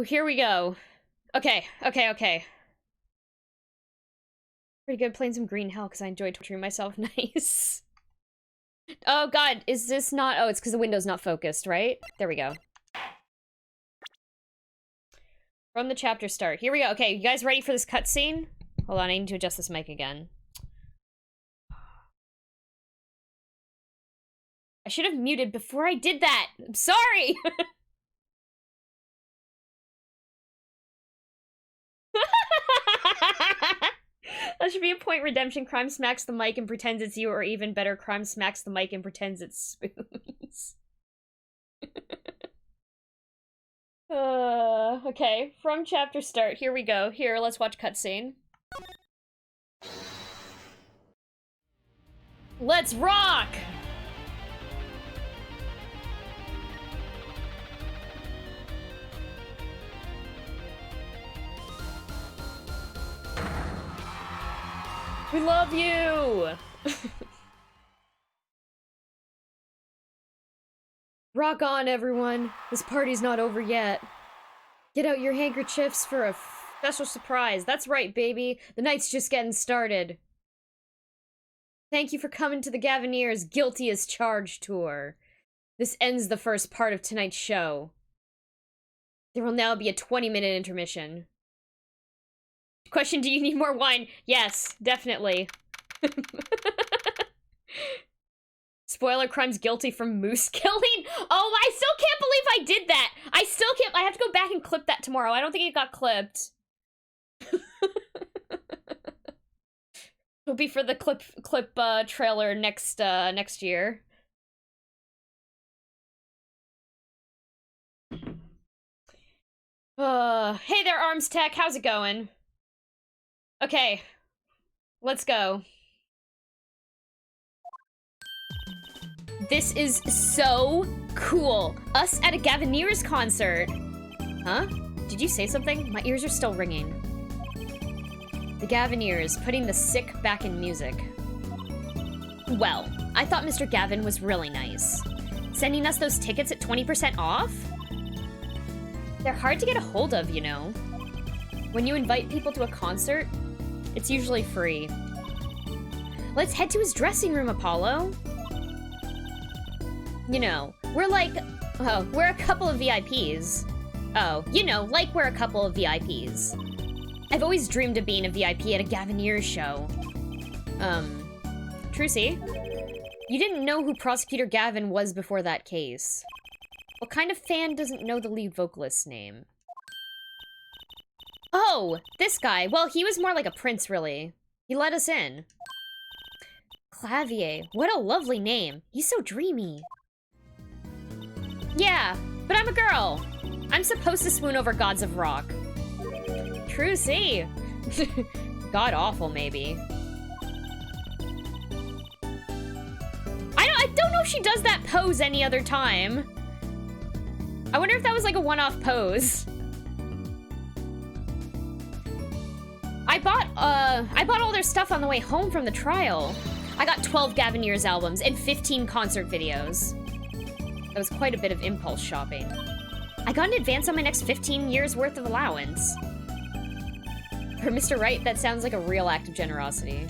here we go. Okay. Pretty good playing some Green Hell because I enjoy torturing myself. Nice. Oh god, is this not... Oh, it's because the window's not focused, right? There we go. From the chapter start. Here we go. Okay, you guys ready for this cutscene? Hold on, I need to adjust this mic again. I should have muted before I did that. I'm sorry! That should be a point redemption. Crime smacks the mic and pretends it's you, or even better, Crime smacks the mic and pretends it's Spoons. Okay, from chapter start. Here we go. Here, let's watch cutscene. Let's rock! We love you! Rock on, everyone. This party's not over yet. Get out your handkerchiefs for a special surprise. That's right, baby. The night's just getting started. Thank you for coming to the Gavineers' Guilty as Charged tour. This ends the first part of tonight's show. There will now be a 20-minute intermission. Question, do you need more wine? Yes, definitely. Spoiler, Crime's guilty from moose killing? Oh, I still can't believe I did that! I still can't- I have to go back and clip that tomorrow. I don't think it got clipped. It'll be for the clip trailer next year. Hey there, Arms Tech, how's it going? Okay, let's go. This is so cool. Us at a Gavineers concert. Huh? Did you say something? My ears are still ringing. The Gavineers, putting the sick back in music. Well, I thought Mr. Gavin was really nice. Sending us those tickets at 20% off? They're hard to get a hold of, you know. When you invite people to a concert, it's usually free. Let's head to his dressing room, Apollo. You know, we're a couple of VIPs. Oh, you know, like we're a couple of VIPs. I've always dreamed of being a VIP at a Gavineers show. Trucy, you didn't know who Prosecutor Gavin was before that case. What kind of fan doesn't know the lead vocalist's name? Oh, this guy. Well, he was more like a prince, really. He let us in. Clavier. What a lovely name. He's so dreamy. Yeah, but I'm a girl. I'm supposed to swoon over gods of rock. True, see. God awful, maybe. I don't know if she does that pose any other time. I wonder if that was like a one-off pose. I bought all their stuff on the way home from the trial. I got 12 Gavineers albums and 15 concert videos. That was quite a bit of impulse shopping. I got an advance on my next 15 years worth of allowance. For Mr. Wright, that sounds like a real act of generosity.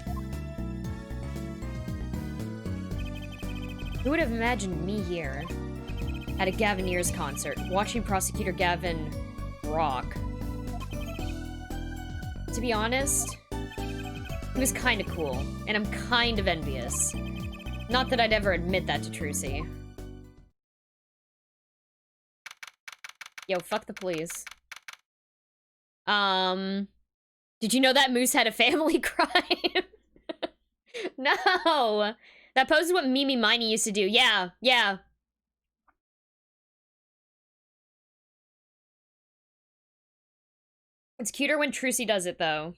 Who would have imagined me here at a Gavineers concert, watching Prosecutor Gavin rock? To be honest, it was kind of cool, and I'm kind of envious. Not that I'd ever admit that to Trucy. Yo, fuck the police. Did you know that moose had a family crime? No! That pose is what Mimi Miney used to do. Yeah, yeah. It's cuter when Trucy does it, though.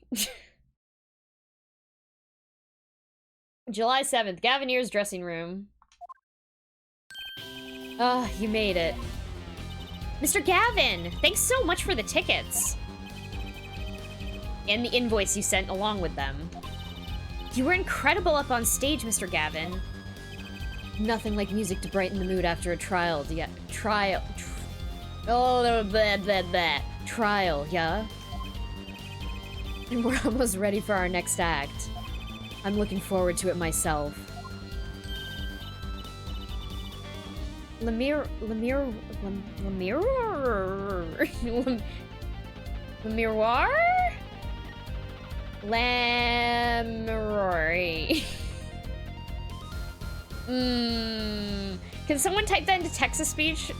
July 7th, Gavineers dressing room. Ah, you made it. Mr. Gavin, thanks so much for the tickets. And the invoice you sent along with them. You were incredible up on stage, Mr. Gavin. Nothing like music to brighten the mood after a trial. Oh, blah, blah, blah. Trial, yeah? And we're almost ready for our next act. I'm looking forward to it myself. Lemiroir? Lamroy. Can someone type that into text-to-speech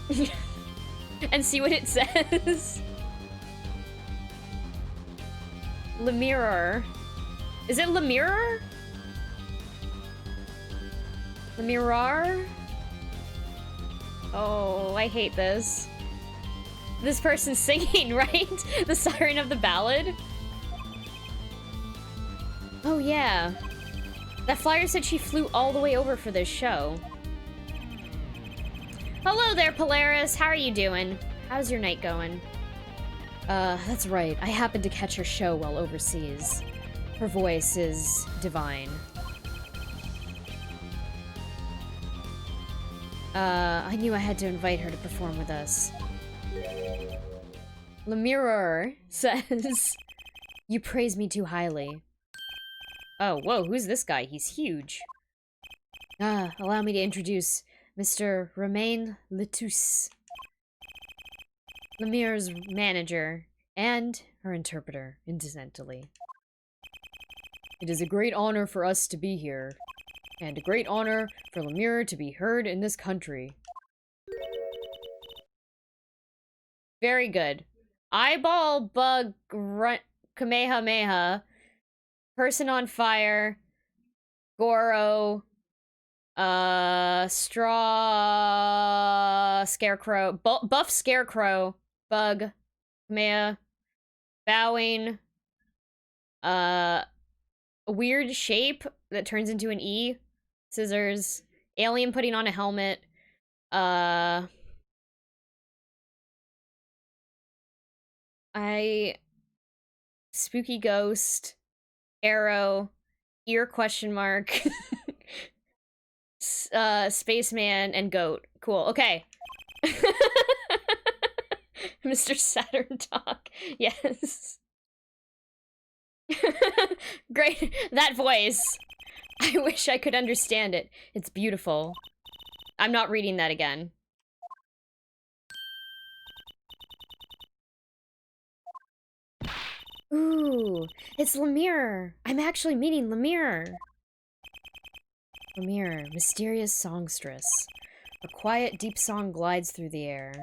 and see what it says? Lemiroir. Is it Lemiroir? Lemiroir? Oh, I hate this. This person's singing, right? The siren of the ballad? Oh, yeah. That flyer said she flew all the way over for this show. Hello there, Polaris. How are you doing? How's your night going? That's right. I happened to catch her show while overseas. Her voice is divine. I knew I had to invite her to perform with us. Lemiroir says, you praise me too highly. Oh, whoa, who's this guy? He's huge. Allow me to introduce Mr. Romain Letus, Lemire's manager, and her interpreter, incidentally. It is a great honor for us to be here, and a great honor for Lemire to be heard in this country. Very good. Eyeball, bug, grunt, Kamehameha, person on fire, Goro, straw, scarecrow, buff scarecrow, bug, Kamea, bowing, a weird shape that turns into an E, scissors, alien putting on a helmet, spooky ghost, arrow, ear question mark, spaceman, and goat. Cool, okay. Mr. Saturn talk, yes. Great, that voice. I wish I could understand it. It's beautiful. I'm not reading that again. Ooh, it's Lemire. I'm actually meeting Lemire. Lemire, mysterious songstress. A quiet, deep song glides through the air,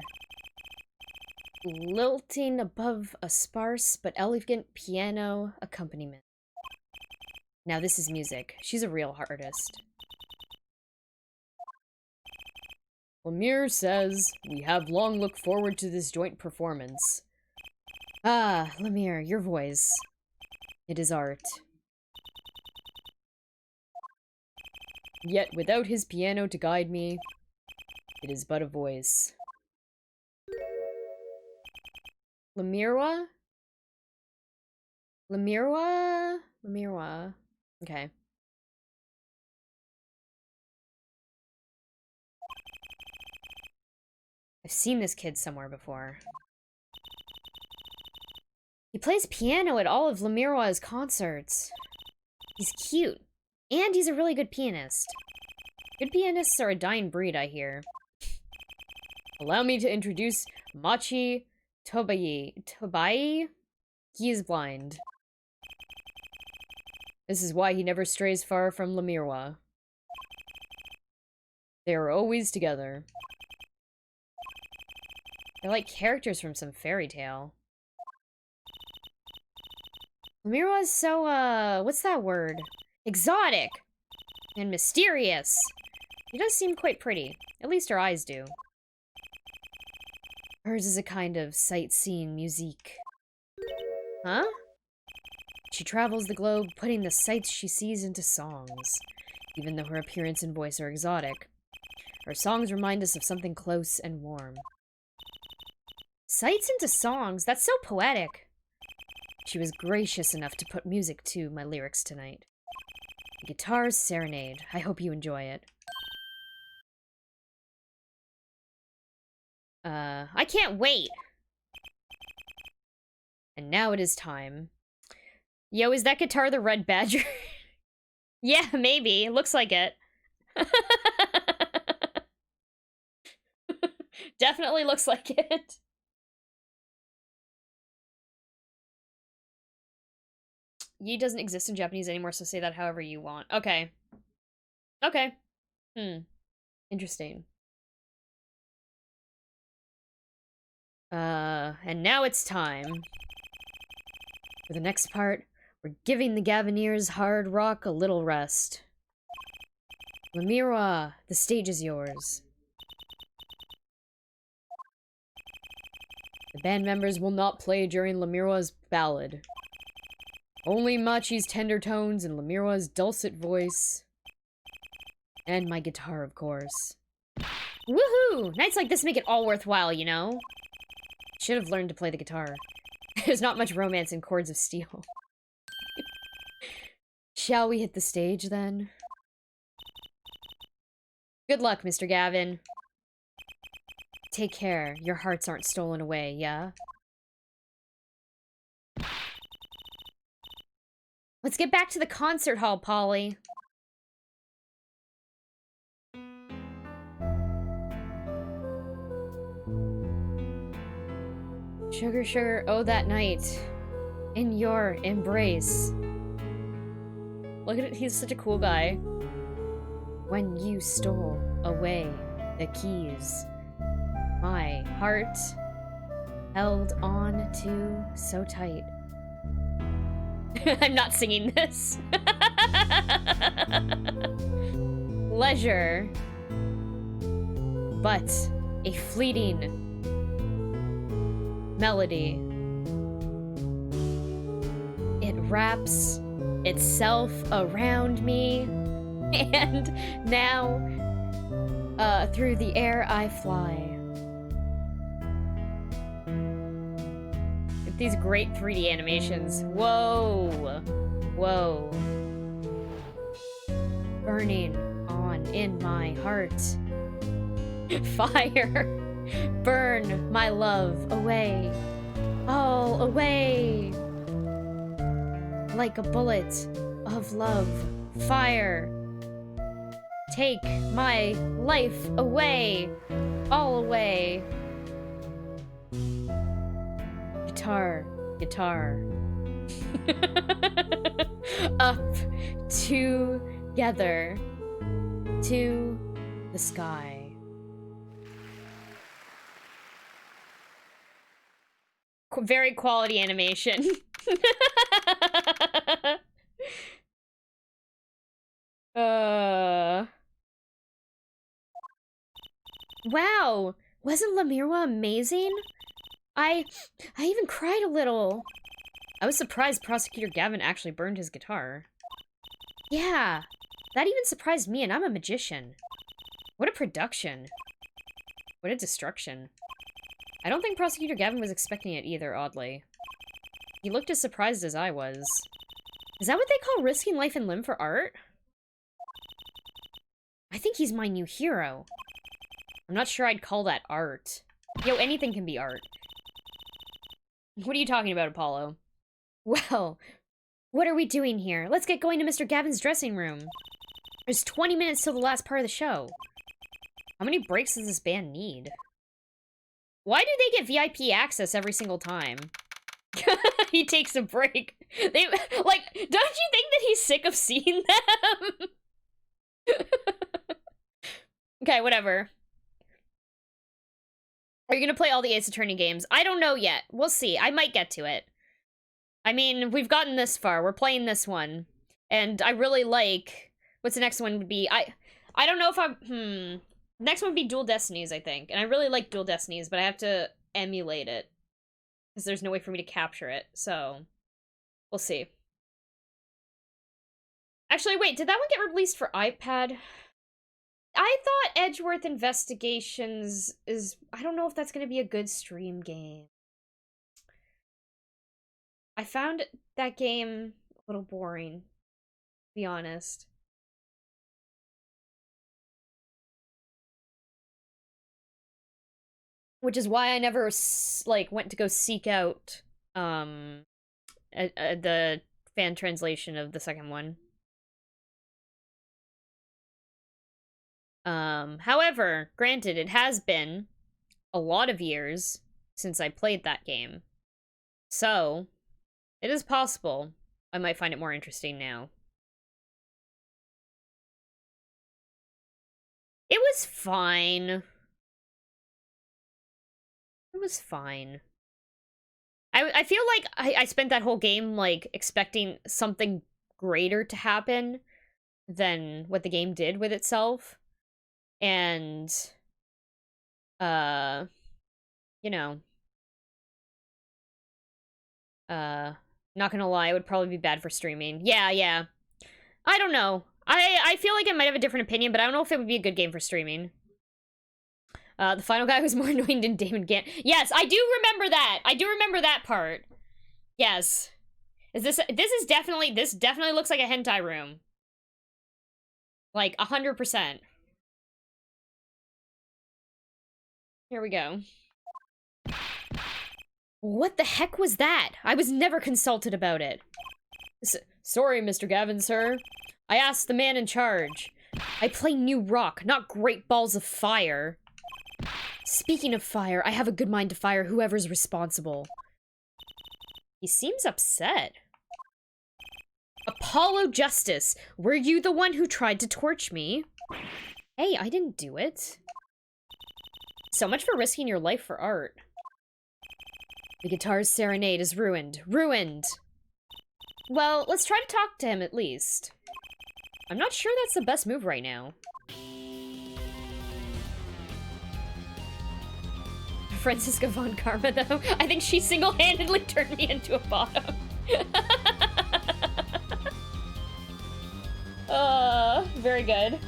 lilting above a sparse but elegant piano accompaniment. Now this is music. She's a real artist. Lemire says, we have long looked forward to this joint performance. Ah, Lemire, your voice. It is art. Yet without his piano to guide me, it is but a voice. Lemiroir? Lemiroir? Lemiroir. Okay. I've seen this kid somewhere before. He plays piano at all of Lemiroir's concerts. He's cute. And he's a really good pianist. Good pianists are a dying breed, I hear. Allow me to introduce Machi Tobai. Tobai? He is blind. This is why he never strays far from Lemiroir. They are always together. They're like characters from some fairy tale. Lemiroir is so, what's that word? Exotic! And mysterious! She does seem quite pretty. At least her eyes do. Hers is a kind of sightseeing musique. Huh? She travels the globe, putting the sights she sees into songs. Even though her appearance and voice are exotic, her songs remind us of something close and warm. Sights into songs? That's so poetic. She was gracious enough to put music to my lyrics tonight. Guitar's Serenade. I hope you enjoy it. I can't wait. And now it is time. Yo, is that guitar the Red Badger? Yeah, maybe. Looks like it. Definitely looks like it. Yi doesn't exist in Japanese anymore, so say that however you want. Okay. Okay. Interesting. And now it's time. For the next part, we're giving the Gavineers hard rock a little rest. Lemira, the stage is yours. The band members will not play during Lemira's ballad. Only Machi's tender tones and Lemira's dulcet voice. And my guitar, of course. Woohoo! Nights like this make it all worthwhile, you know? Should have learned to play the guitar. There's not much romance in chords of steel. Shall we hit the stage, then? Good luck, Mr. Gavin. Take care. Your hearts aren't stolen away, yeah? Let's get back to the concert hall, Polly. Sugar, sugar, oh that night. In your embrace. Look at it, he's such a cool guy. When you stole away the keys, my heart held on to so tight. I'm not singing this. Leisure, but a fleeting melody. It wraps itself around me, and now through the air I fly. With these great 3D animations. Whoa! Whoa. Burning on in my heart. Fire! Burn my love away. All away. Like a bullet of love. Fire. Take my life away. All away. Guitar. Guitar. Up. Together. To the sky. Very quality animation. Wow, wasn't Lemira amazing? I even cried a little. I was surprised Prosecutor Gavin actually burned his guitar. Yeah, that even surprised me, and I'm a magician. What a production. What a destruction. I don't think Prosecutor Gavin was expecting it either, oddly. He looked as surprised as I was. Is that what they call risking life and limb for art? I think he's my new hero. I'm not sure I'd call that art. Yo, anything can be art. What are you talking about, Apollo? Well, what are we doing here? Let's get going to Mr. Gavin's dressing room. There's 20 minutes till the last part of the show. How many breaks does this band need? Why do they get VIP access every single time? He takes a break. They, like, don't you think that he's sick of seeing them? Okay, whatever. Are you gonna play all the Ace Attorney games? I don't know yet. We'll see. I might get to it. I mean, we've gotten this far. We're playing this one. And I really like... What's the next one would be? I don't know if I'm... Next one would be Dual Destinies, I think. And I really like Dual Destinies, but I have to emulate it. Because there's no way for me to capture it, so... We'll see. Actually, wait, did that one get released for iPad? I thought Edgeworth Investigations is... I don't know if that's going to be a good stream game. I found that game a little boring, to be honest. Which is why I never, like, went to go seek out the fan translation of the second one. However, granted, it has been a lot of years since I played that game. So, it is possible I might find it more interesting now. It was fine. It was fine. I feel like I spent that whole game, like, expecting something greater to happen than what the game did with itself. And, you know, not gonna lie, it would probably be bad for streaming. Yeah. I don't know. I feel like I might have a different opinion, but I don't know if it would be a good game for streaming. The final guy was more annoying than Damon Gant. Yes, I do remember that. I do remember that part. Yes. This definitely looks like a hentai room. Like, 100%. Here we go. What the heck was that? I was never consulted about it. Sorry, Mr. Gavin, sir. I asked the man in charge. I play new rock, not great balls of fire. Speaking of fire, I have a good mind to fire whoever's responsible. He seems upset. Apollo Justice, were you the one who tried to torch me? Hey, I didn't do it. So much for risking your life for art. The guitar's serenade is ruined. Ruined! Well, let's try to talk to him at least. I'm not sure that's the best move right now. Franziska von Karma, though. I think she single-handedly turned me into a bottom. Very good.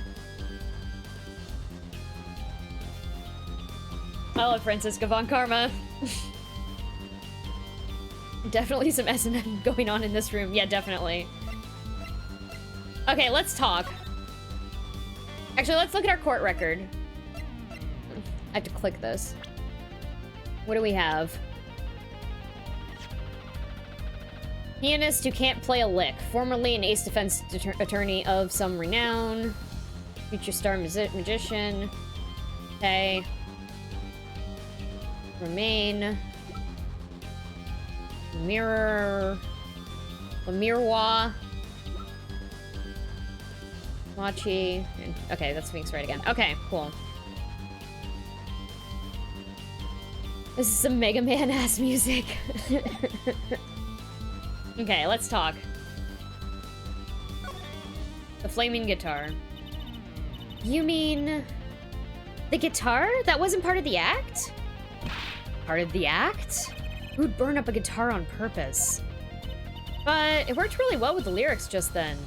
I love Franziska von Karma. Definitely some S&M going on in this room. Yeah, definitely. Okay, let's talk. Actually, let's look at our court record. I have to click this. What do we have? Pianist who can't play a lick. Formerly an ace defense attorney of some renown. Future star magician. Okay. Remain. Mirror. Lamirwa. Machi. Okay, that speaks right again. Okay, cool. This is some Mega Man-ass music. Okay, let's talk. The flaming guitar. You mean... the guitar? That wasn't part of the act? Part of the act? Who'd burn up a guitar on purpose? But it worked really well with the lyrics just then.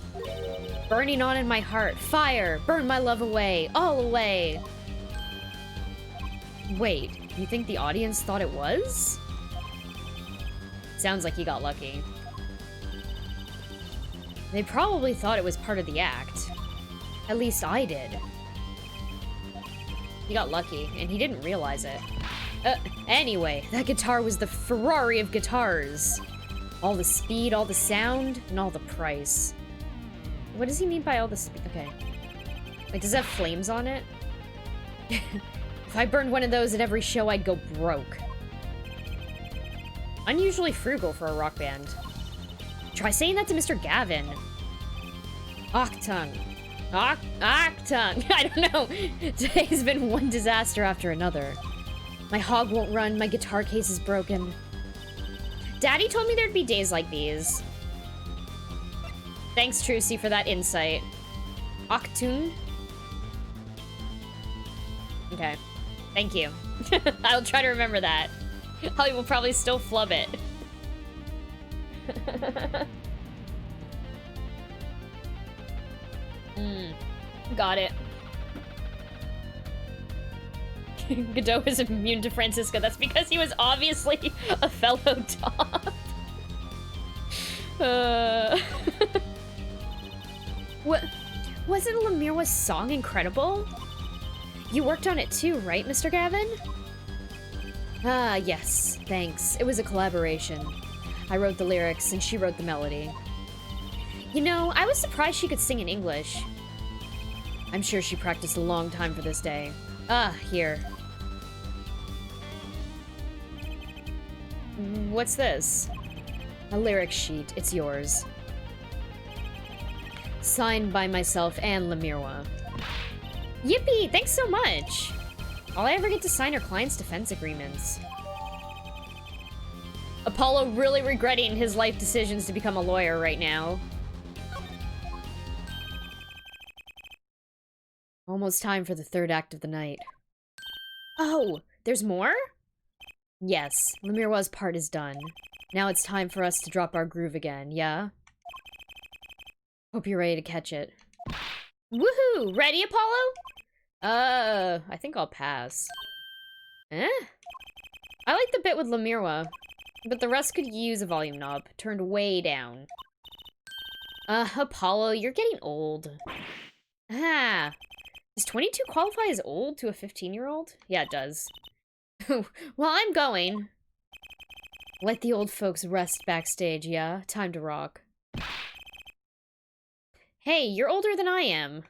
Burning on in my heart. Fire! Burn my love away! All away! Wait, you think the audience thought it was? Sounds like he got lucky. They probably thought it was part of the act. At least I did. He got lucky, and he didn't realize it. Anyway, that guitar was the Ferrari of guitars. All the speed, all the sound, and all the price. What does he mean by all the speed? Okay. Like, does it have flames on it? If I burned one of those at every show, I'd go broke. Unusually frugal for a rock band. Try saying that to Mr. Gavin. Octung. Octung. I don't know. Today's been one disaster after another. My hog won't run, my guitar case is broken. Daddy told me there'd be days like these. Thanks, Trucy, for that insight. Octung? Okay. Thank you. I'll try to remember that. I will probably still flub it. Got it. Godot is immune to Francisco. That's because he was obviously a fellow top. What? Wasn't Lamirwa's song incredible? You worked on it too, right, Mr. Gavin? Ah, yes. Thanks. It was a collaboration. I wrote the lyrics, and she wrote the melody. You know, I was surprised she could sing in English. I'm sure she practiced a long time for this day. Here. What's this? A lyric sheet. It's yours. Signed by myself and Lamirwa. Yippee! Thanks so much! All I ever get to sign are clients' defense agreements. Apollo really regretting his life decisions to become a lawyer right now. Almost time for the third act of the night. Oh, there's more? Yes, Lamirwa's part is done. Now it's time for us to drop our groove again, yeah? Hope you're ready to catch it. Woohoo! Ready, Apollo? I think I'll pass. Eh? I like the bit with Lamirwa, but the rest could use a volume knob turned way down. Apollo, you're getting old. Ah. Does 22 qualify as old to a 15-year-old? Yeah, it does. Well, I'm going. Let the old folks rest backstage, yeah? Time to rock. Hey, you're older than I am.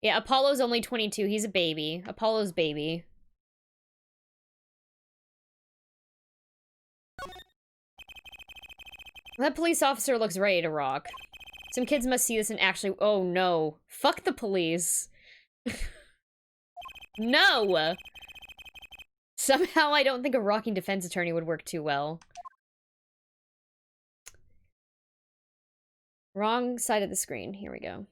Yeah, Apollo's only 22. He's a baby. Apollo's baby. That police officer looks ready to rock. Some kids must see this and actually— oh no. Fuck the police. No! Somehow I don't think a rocking defense attorney would work too well. Wrong side of the screen. Here we go.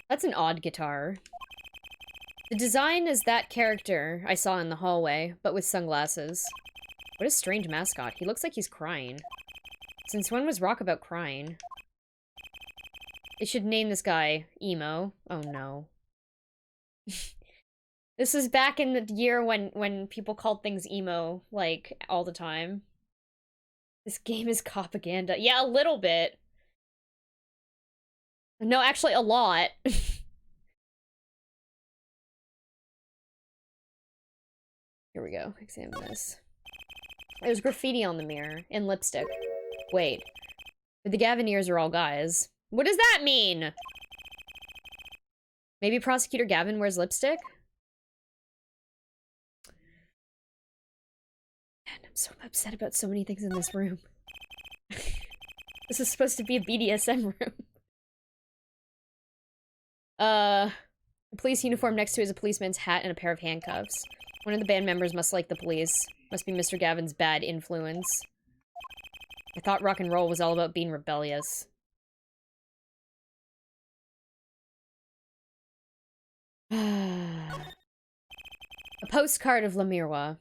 That's an odd guitar. The design is that character I saw in the hallway, but with sunglasses. What a strange mascot. He looks like he's crying. Since when was rock about crying? They should name this guy Emo. Oh no. This was back in the year when people called things emo, like, all the time. This game is propaganda. Yeah, a little bit. No, actually, a lot. Here we go. Examine this. There's graffiti on the mirror. And lipstick. Wait. But the Gavineers are all guys. What does that mean? Maybe Prosecutor Gavin wears lipstick? Man, I'm so upset about so many things in this room. This is supposed to be a BDSM room. The police uniform next to is a policeman's hat and a pair of handcuffs. One of the band members must like the police. Must be Mr. Gavin's bad influence. I thought rock and roll was all about being rebellious. A postcard of Lamirwa.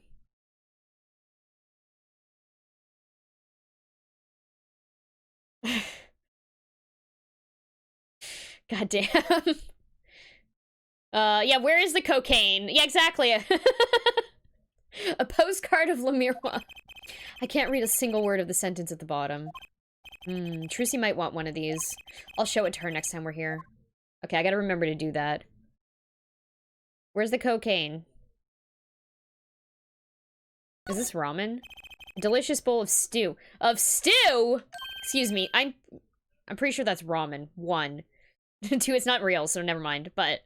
God damn. Yeah, where is the cocaine? Yeah, exactly. A postcard of Lamirwa. I can't read a single word of the sentence at the bottom. Trucy might want one of these. I'll show it to her next time we're here. Okay, I gotta remember to do that. Where's the cocaine? Is this ramen? A delicious bowl of stew. Of stew?! Excuse me, I'm pretty sure that's ramen. 1. 2, it's not real, so never mind, but...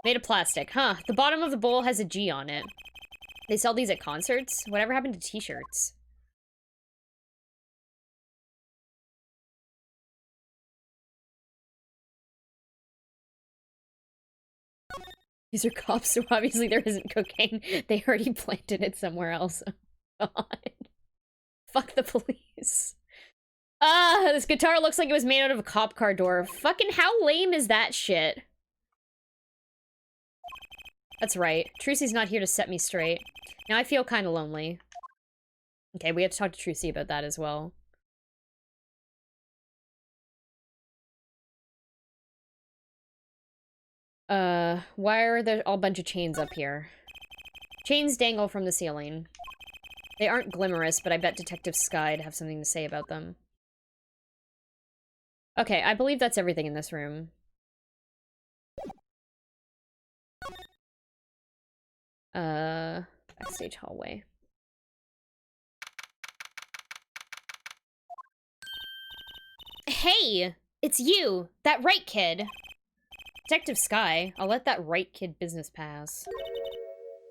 Made of plastic. Huh, the bottom of the bowl has a G on it. They sell these at concerts? Whatever happened to t-shirts? These are cops, so obviously there isn't cocaine. They already planted it somewhere else. Oh, God. Fuck the police. This guitar looks like it was made out of a cop car door. Fucking how lame is that shit? That's right. Trucy's not here to set me straight. Now I feel kind of lonely. Okay, we have to talk to Trucy about that as well. Why are there all a bunch of chains up here? Chains dangle from the ceiling. They aren't glimmerous, but I bet Detective Sky'd have something to say about them. Okay, I believe that's everything in this room. Backstage hallway. Hey! It's you! That right kid! Detective Sky, I'll let that right kid business pass.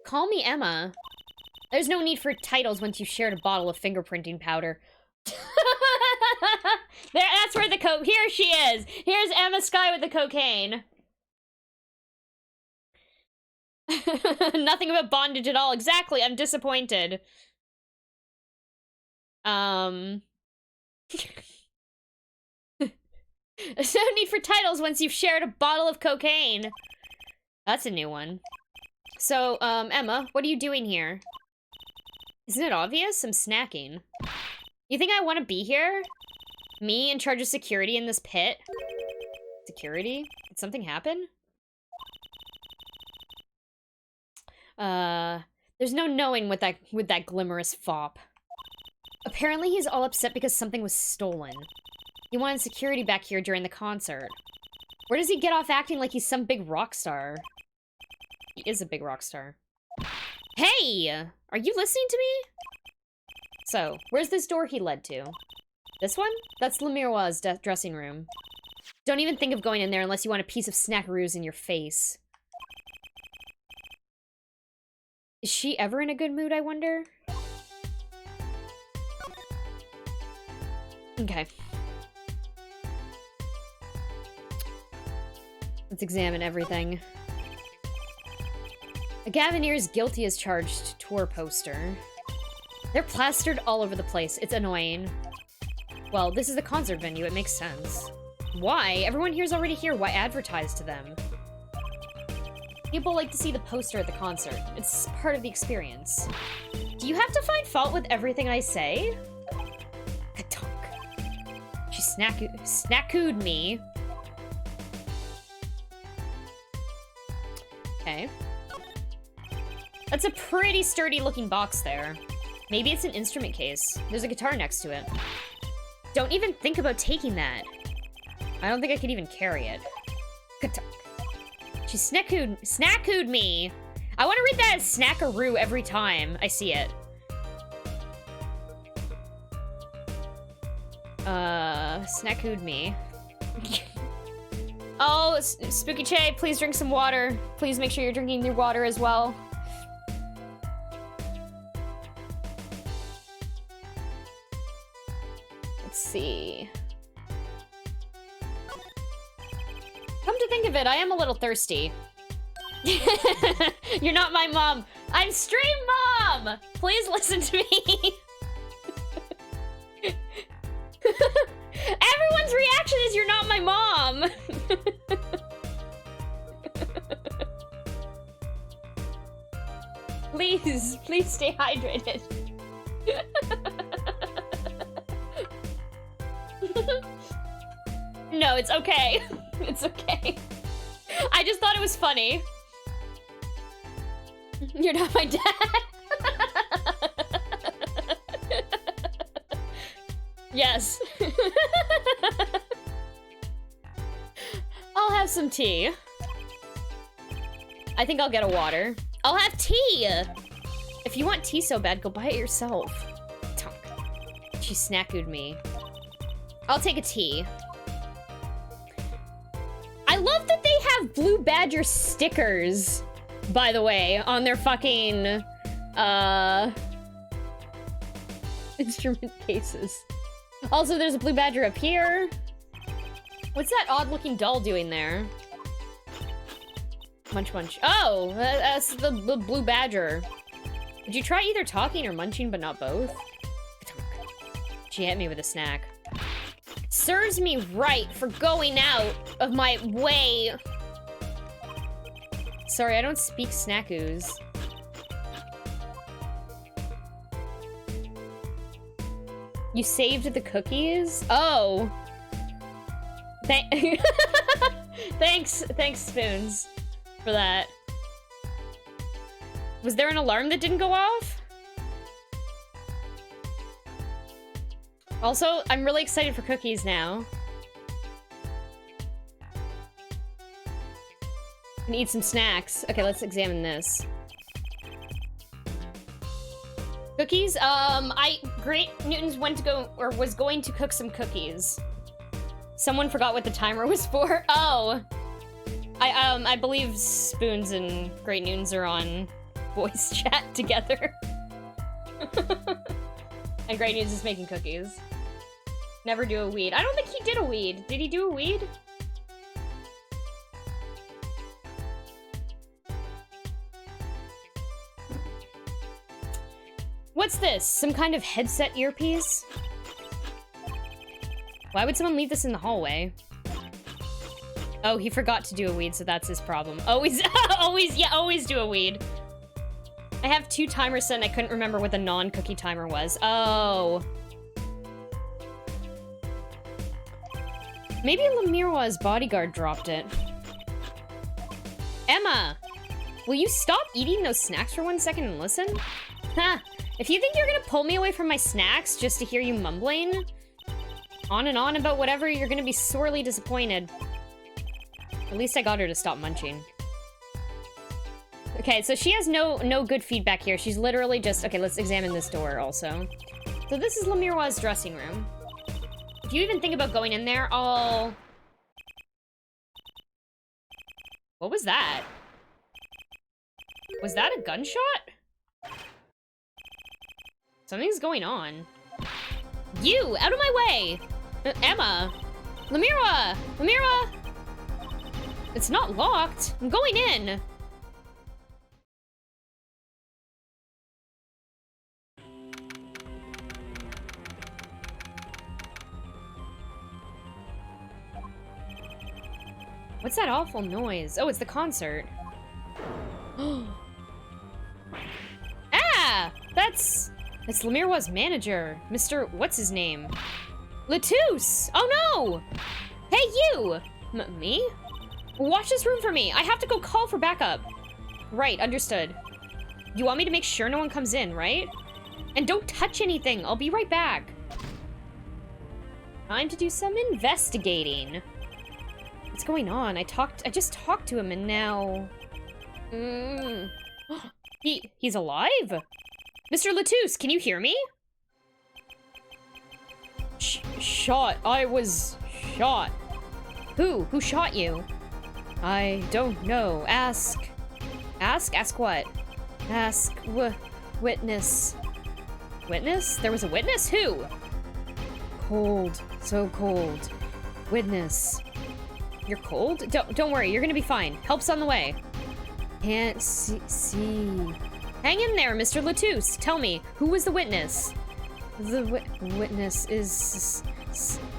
Call me Emma. There's no need for titles once you've shared a bottle of fingerprinting powder. That's where the coke. Here she is. Here's Emma Sky with the cocaine. Nothing about bondage at all. Exactly. I'm disappointed. There's no need for titles once you've shared a bottle of cocaine. That's a new one. So, Emma, what are you doing here? Isn't it obvious? I'm snacking. You think I want to be here? Me in charge of security in this pit? Security? Did something happen? There's no knowing with that glimmerous fop. Apparently he's all upset because something was stolen. He wanted security back here during the concert. Where does he get off acting like he's some big rock star? He is a big rock star. Hey! Are you listening to me? So, where's this door he led to? This one? That's Lemiroir's dressing room. Don't even think of going in there unless you want a piece of snackaroos in your face. Is she ever in a good mood, I wonder? Okay. Let's examine everything. A Gavineer's guilty as charged tour poster. They're plastered all over the place. It's annoying. Well, this is the concert venue. It makes sense. Why? Everyone here's already here. Why advertise to them? People like to see the poster at the concert. It's part of the experience. Do you have to find fault with everything I say? Ka-tonk. She snackooed me. Okay. That's a pretty sturdy looking box there. Maybe it's an instrument case. There's a guitar next to it. Don't even think about taking that. I don't think I could even carry it. Ka-tonk. She snackooed me. I want to read that as snackaroo every time I see it. Snackooed me. Oh, Spooky Che, please drink some water. Please make sure you're drinking your water as well. Let's see. Come to think of it, I am a little thirsty. You're not my mom. I'm Stream Mom! Please listen to me. Everyone's reaction is you're not my mom. Please stay hydrated. No, it's okay. It's okay. I just thought it was funny. You're not my dad. Yes. I'll have some tea. I think I'll get a water. I'll have tea! If you want tea so bad, go buy it yourself. Tonk. She snackooed me. I'll take a tea. I love that they have Blue Badger stickers, by the way, on their fucking, instrument cases. Also, there's a Blue Badger up here. What's that odd-looking doll doing there? Munch munch. Oh, that's the Blue Badger. Did you try either talking or munching, but not both? She hit me with a snack. Serves me right for going out of my way. Sorry, I don't speak snackoos. You saved the cookies? Oh. Thanks, Spoons, for that. Was there an alarm that didn't go off? Also, I'm really excited for cookies now. And eat some snacks. Okay, let's examine this. Cookies? Great Newton's was going to cook some cookies. Someone forgot what the timer was for. Oh. I believe Spoons and Great Newtons are on voice chat together. And Great Newtons is making cookies. Never do a weed. I don't think he did a weed. Did he do a weed? What's this? Some kind of headset earpiece? Why would someone leave this in the hallway? Oh, he forgot to do a weed, so that's his problem. Always, always do a weed. I have 2 timers set and I couldn't remember what the non-cookie timer was. Oh. Maybe Lemira's bodyguard dropped it. Emma! Will you stop eating those snacks for 1 second and listen? Ha! If you think you're gonna pull me away from my snacks just to hear you mumbling on and on about whatever, you're gonna be sorely disappointed. At least I got her to stop munching. Okay, so she has no good feedback here. She's literally just... Okay, let's examine this door also. So this is Lemira's dressing room. If you even think about going in there, I'll... What was that? Was that a gunshot? Something's going on. You! Out of my way! Emma! Lemira! Lemira! It's not locked. I'm going in. What's that awful noise? Oh, it's the concert. Ah! That's Lemira's manager, Mr. What's his name? Latouche! Oh no! Hey you! Me? Watch this room for me. I have to go call for backup. Right, understood. You want me to make sure no one comes in, right? And don't touch anything. I'll be right back. Time to do some investigating. What's going on? I just talked to him and now... He's alive? Mr. Latouche, can you hear me? Shot. I was shot. Who? Who shot you? I don't know. Ask what? Witness. Witness? There was a witness? Who? Cold. So cold. Witness. You're cold? Don't worry, you're gonna be fine. Help's on the way. Can't see. Hang in there, Mr. Latouche. Tell me, who was the witness? The witness is...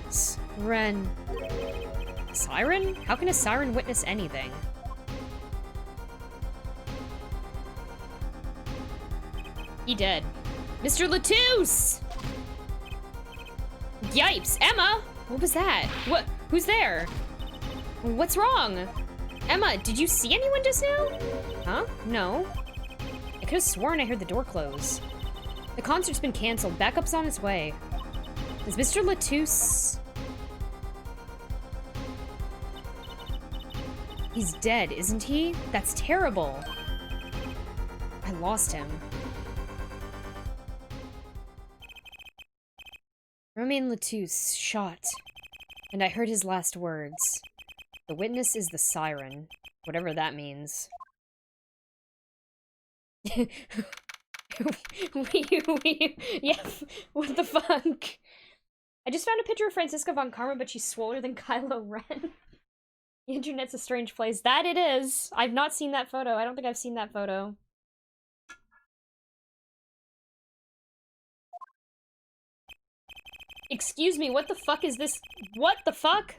Siren. Siren? How can a siren witness anything? He dead. Mr. Latouche! Yipes! Emma! What was that? What? Who's there? What's wrong? Emma, did you see anyone just now? Huh? No. I could have sworn I heard the door close. The concert's been canceled. Backup's on its way. Is Mr. Latouche... He's dead, isn't he? That's terrible. I lost him. Romain Latouche shot. And I heard his last words. The witness is the siren. Whatever that means. Yeah, what the fuck? I just found a picture of Franziska von Karma, but she's swoller than Kylo Ren. The internet's a strange place. That it is! I've not seen that photo. I don't think I've seen that photo. Excuse me, what the fuck is this? What the fuck?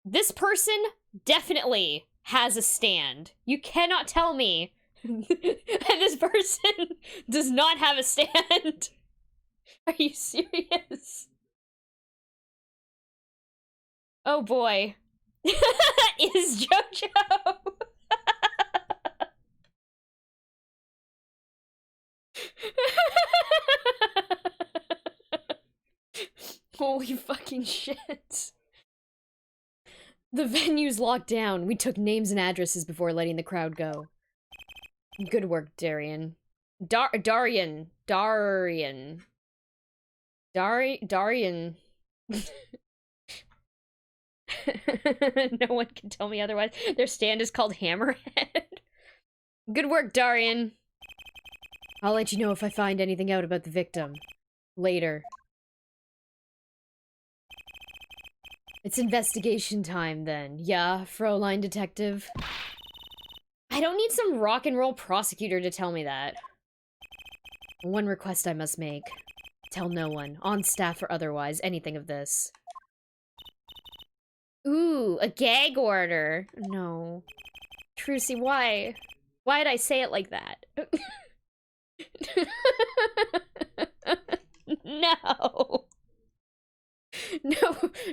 This person definitely has a stand. You cannot tell me this person does not have a stand. Are you serious? Oh boy. Is JoJo? Holy fucking shit. The venue's locked down. We took names and addresses before letting the crowd go. Good work, Darian. Darian. No one can tell me otherwise. Their stand is called Hammerhead. Good work, Darian. I'll let you know if I find anything out about the victim. Later. It's investigation time, then. Yeah, Fräulein Detective. I don't need some rock and roll prosecutor to tell me that. One request I must make. Tell no one, on staff or otherwise, anything of this. Ooh, a gag order. No. Trucy, why? Why did I say it like that? No.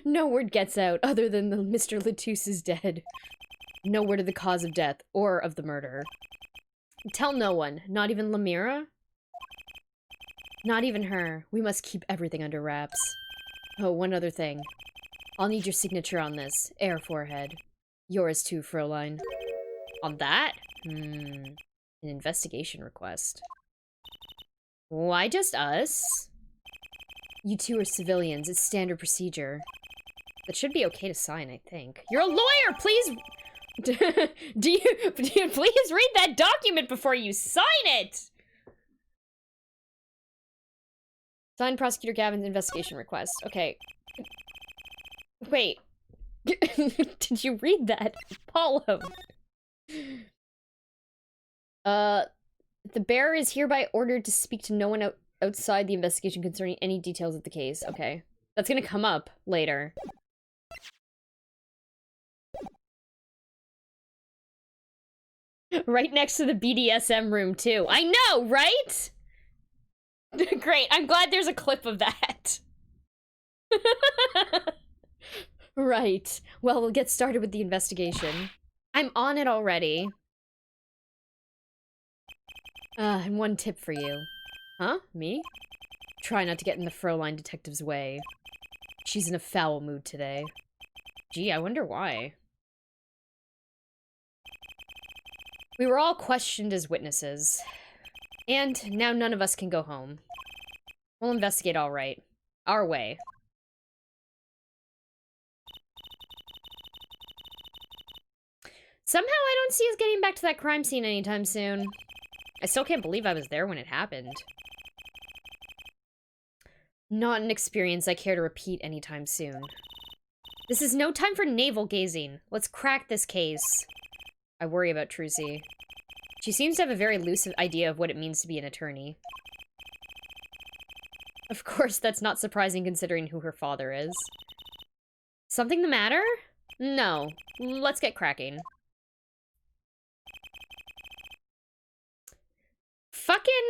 No word gets out other than the Mr. Latouche is dead. No word of the cause of death or of the murder. Tell no one, not even Lemira? Not even her. We must keep everything under wraps. Oh, one other thing. I'll need your signature on this. Air forehead. Yours too, Fräulein. On that? An investigation request. Why just us? You two are civilians. It's standard procedure. That should be okay to sign, I think. You're a lawyer! Please... do you please read that document before you sign it? Sign Prosecutor Gavin's investigation request. Okay. Wait. Did you read that? Apollo. The bearer is hereby ordered to speak to no one outside the investigation concerning any details of the case. Okay. That's gonna come up later. Right next to the BDSM room, too. I know, right? Great. I'm glad there's a clip of that. Right. Well, we'll get started with the investigation. I'm on it already. And one tip for you. Huh? Me? Try not to get in the Fräulein Detective's way. She's in a foul mood today. Gee, I wonder why. We were all questioned as witnesses. And now none of us can go home. We'll investigate all right. Our way. Somehow I don't see us getting back to that crime scene anytime soon. I still can't believe I was there when it happened. Not an experience I care to repeat anytime soon. This is no time for navel-gazing. Let's crack this case. I worry about Trucy. She seems to have a very loose idea of what it means to be an attorney. Of course, that's not surprising considering who her father is. Something the matter? No. Let's get cracking. Fucking...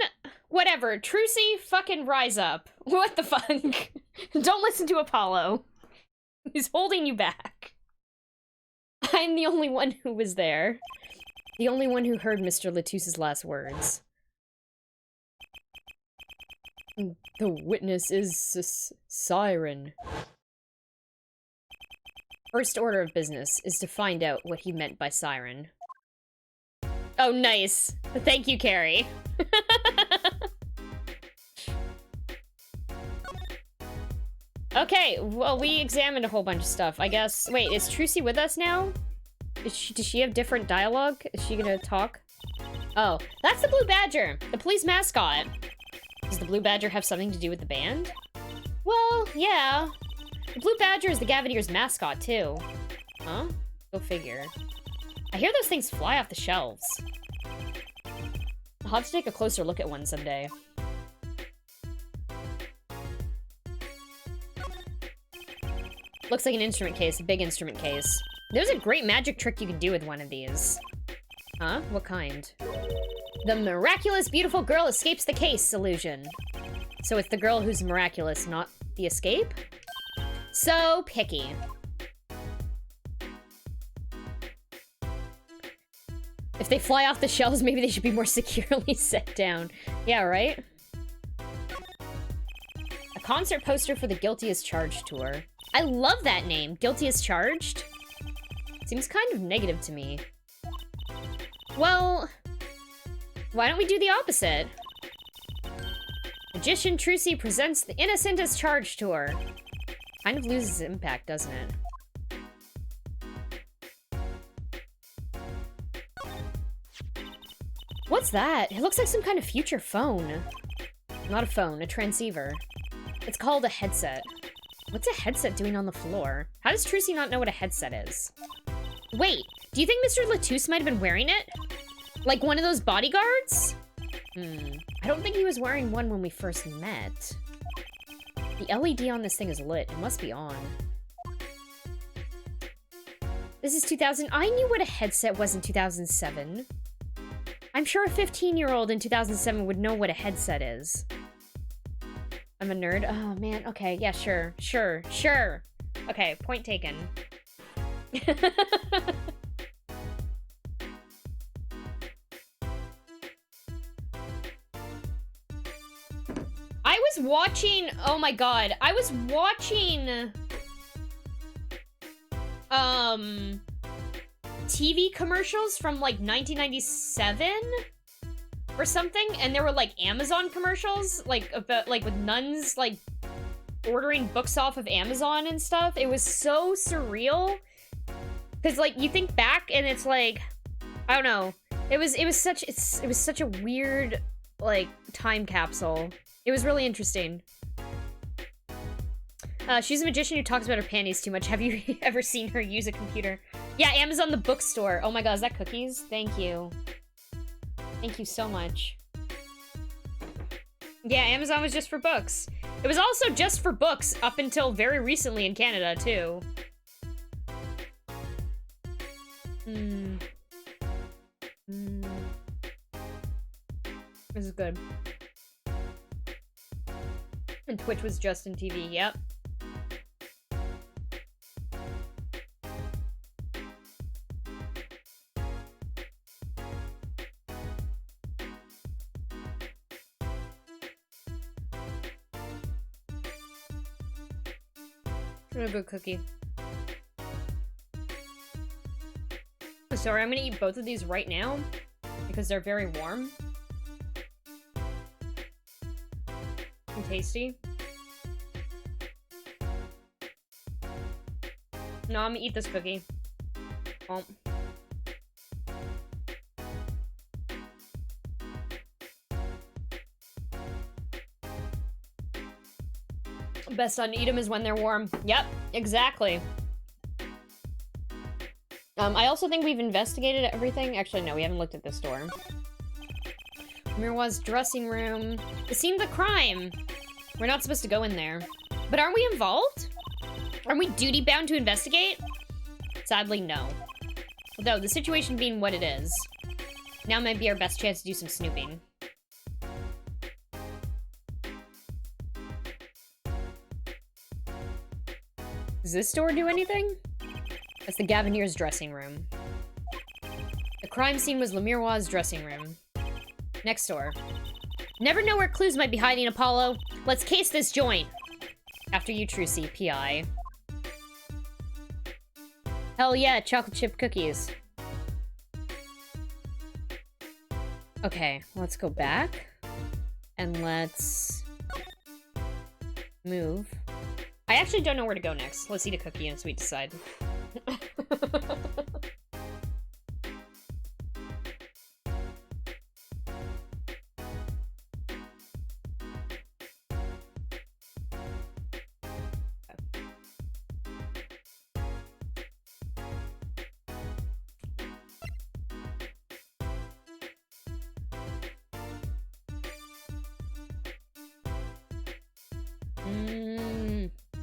whatever. Trucy, fucking rise up. What the fuck? Don't listen to Apollo. He's holding you back. I'm the only one who was there. The only one who heard Mr. Latouche's last words. The witness is Siren. First order of business is to find out what he meant by siren. Oh, nice. Thank you, Carrie. Okay, well, we examined a whole bunch of stuff, I guess. Wait, is Trucy with us now? Does she have different dialogue? Is she gonna talk? Oh, that's the Blue Badger, the police mascot. Does the Blue Badger have something to do with the band? Well, yeah. The Blue Badger is the Gavineer's mascot, too. Huh? Go figure. I hear those things fly off the shelves. I'll have to take a closer look at one someday. Looks like an instrument case, a big instrument case. There's a great magic trick you can do with one of these. Huh? What kind? The miraculous beautiful girl escapes the case illusion. So it's the girl who's miraculous, not the escape? So picky. If they fly off the shelves, maybe they should be more securely set down. Yeah, right? A concert poster for the Guilty as Charged tour. I love that name, Guilty as Charged. Seems kind of negative to me. Well, why don't we do the opposite? Magician Trucy presents the Innocent as Charged tour. Kind of loses impact, doesn't it? What's that? It looks like some kind of future phone. Not a phone, a transceiver. It's called a headset. What's a headset doing on the floor? How does Trucy not know what a headset is? Wait, do you think Mr. Latouche might have been wearing it? Like one of those bodyguards? I don't think he was wearing one when we first met. The LED on this thing is lit. It must be on. This is 2000. I knew what a headset was in 2007. I'm sure a 15-year-old in 2007 would know what a headset is. I'm a nerd. Oh, man. Okay, yeah, sure. Okay, point taken. I was watching... Oh, my God. I was watching... TV commercials from like 1997 or something, and there were like Amazon commercials, like about like with nuns like ordering books off of Amazon and stuff. It was so surreal because like you think back and it's like I don't know. It was such a weird like time capsule. It was really interesting. She's a magician who talks about her panties too much. Have you ever seen her use a computer? Yeah, Amazon the bookstore. Oh my god, is that cookies? Thank you. Thank you so much. Yeah, Amazon was just for books. It was also just for books up until very recently in Canada, too. This is good. And Twitch was just in TV, yep. A good cookie. Sorry, I'm gonna eat both of these right now because they're very warm and tasty. No, I'm gonna eat this cookie. Oh. Best time to eat them is when they're warm. Yep, exactly. I also think we've investigated everything. Actually, no, we haven't looked at this door. Mirwa's dressing room. The scene of the crime. We're not supposed to go in there. But aren't we involved? Aren't we duty-bound to investigate? Sadly, no. Though, the situation being what it is, now might be our best chance to do some snooping. Does this door do anything? That's the Gavineer's dressing room. The crime scene was Lemiroir's dressing room. Next door. Never know where clues might be hiding, Apollo. Let's case this joint. After you, Trucy, P.I. Hell yeah, chocolate chip cookies. Okay, let's go back. And let's move. I actually don't know where to go next. Let's eat a cookie and sweet decide.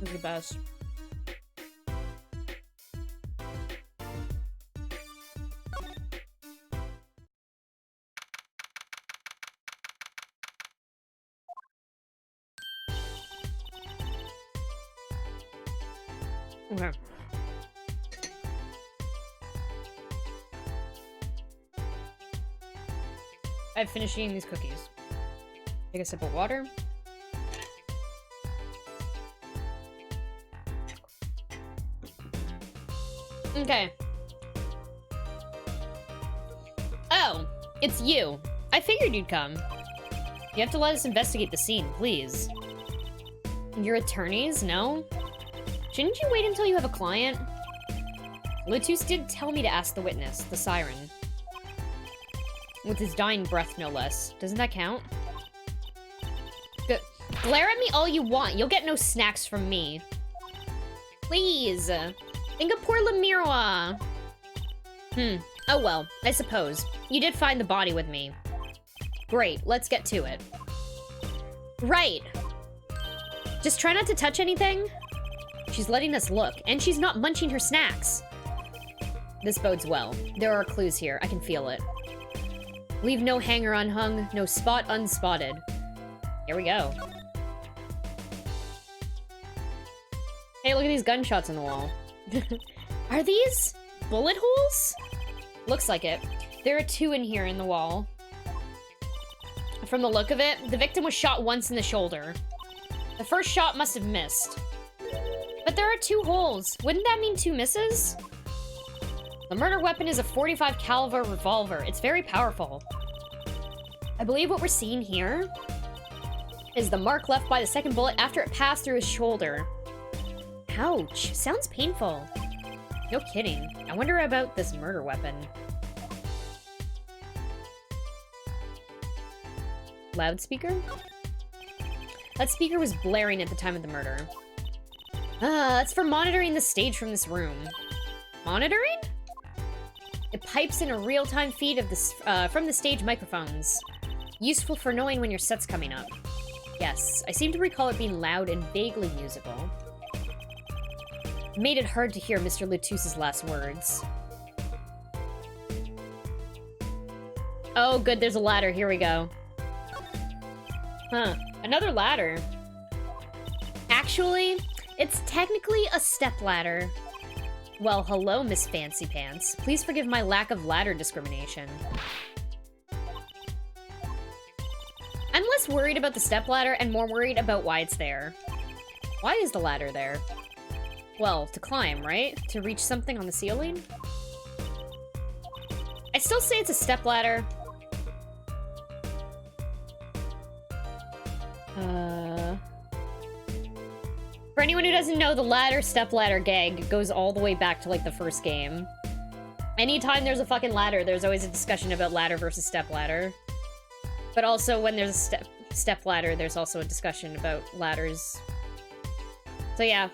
This is the best. Okay. I've finished eating these cookies. Take a sip of water. Okay. Oh, it's you. I figured you'd come. You have to let us investigate the scene, please. Your attorneys? No? Shouldn't you wait until you have a client? Lutus did tell me to ask the witness, the siren. With his dying breath, no less. Doesn't that count? Glare at me all you want. You'll get no snacks from me. Please. Singapore Lamirwa. Oh well, I suppose. You did find the body with me. Great, let's get to it. Right. Just try not to touch anything. She's letting us look, and she's not munching her snacks. This bodes well. There are clues here. I can feel it. Leave no hanger unhung, no spot unspotted. Here we go. Hey, look at these gunshots on the wall. Are these bullet holes? Looks like it. There are 2 in here in the wall. From the look of it, the victim was shot once in the shoulder. The first shot must have missed. But there are 2 holes. Wouldn't that mean 2 misses? The murder weapon is a .45 caliber revolver. It's very powerful. I believe what we're seeing here is the mark left by the second bullet after it passed through his shoulder. Ouch. Sounds painful. No kidding. I wonder about this murder weapon. Loudspeaker? That speaker was blaring at the time of the murder. That's for monitoring the stage from this room. Monitoring? It pipes in a real-time feed of this from the stage microphones. Useful for knowing when your set's coming up. Yes, I seem to recall it being loud and vaguely musical. Made it hard to hear Mr. Lutus's last words. Oh, good, there's a ladder. Here we go. Huh. Another ladder. Actually, it's technically a stepladder. Well, hello, Miss Fancy Pants. Please forgive my lack of ladder discrimination. I'm less worried about the stepladder and more worried about why it's there. Why is the ladder there? Well, to climb, right? To reach something on the ceiling? I still say it's a stepladder. For anyone who doesn't know, the ladder-stepladder gag goes all the way back to, like, the first game. Anytime there's a fucking ladder, there's always a discussion about ladder versus stepladder. But also, when there's a stepladder, there's also a discussion about ladders. So yeah.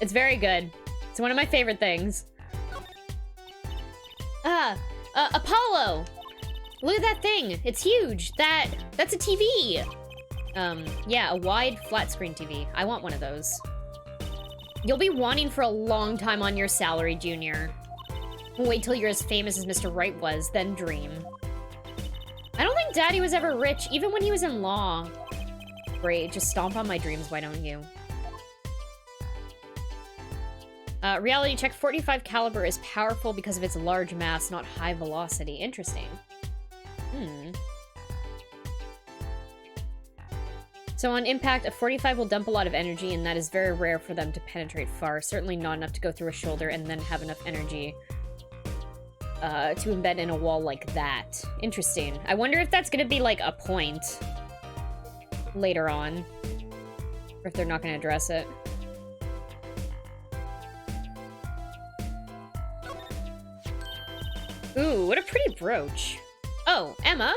It's very good. It's one of my favorite things. Apollo! Look at that thing! It's huge! That's a TV! Yeah, a wide, flat-screen TV. I want one of those. You'll be wanting for a long time on your salary, Junior. Wait till you're as famous as Mr. Wright was, then dream. I don't think Daddy was ever rich, even when he was in law. Great, just stomp on my dreams, why don't you? Reality check, .45 caliber is powerful because of its large mass, not high velocity. Interesting. So on impact, a .45 will dump a lot of energy, and that is very rare for them to penetrate far. Certainly not enough to go through a shoulder and then have enough energy to embed in a wall like that. Interesting. I wonder if that's gonna be, like, a point later on. Or if they're not gonna address it. Ooh, what a pretty brooch. Oh, Emma?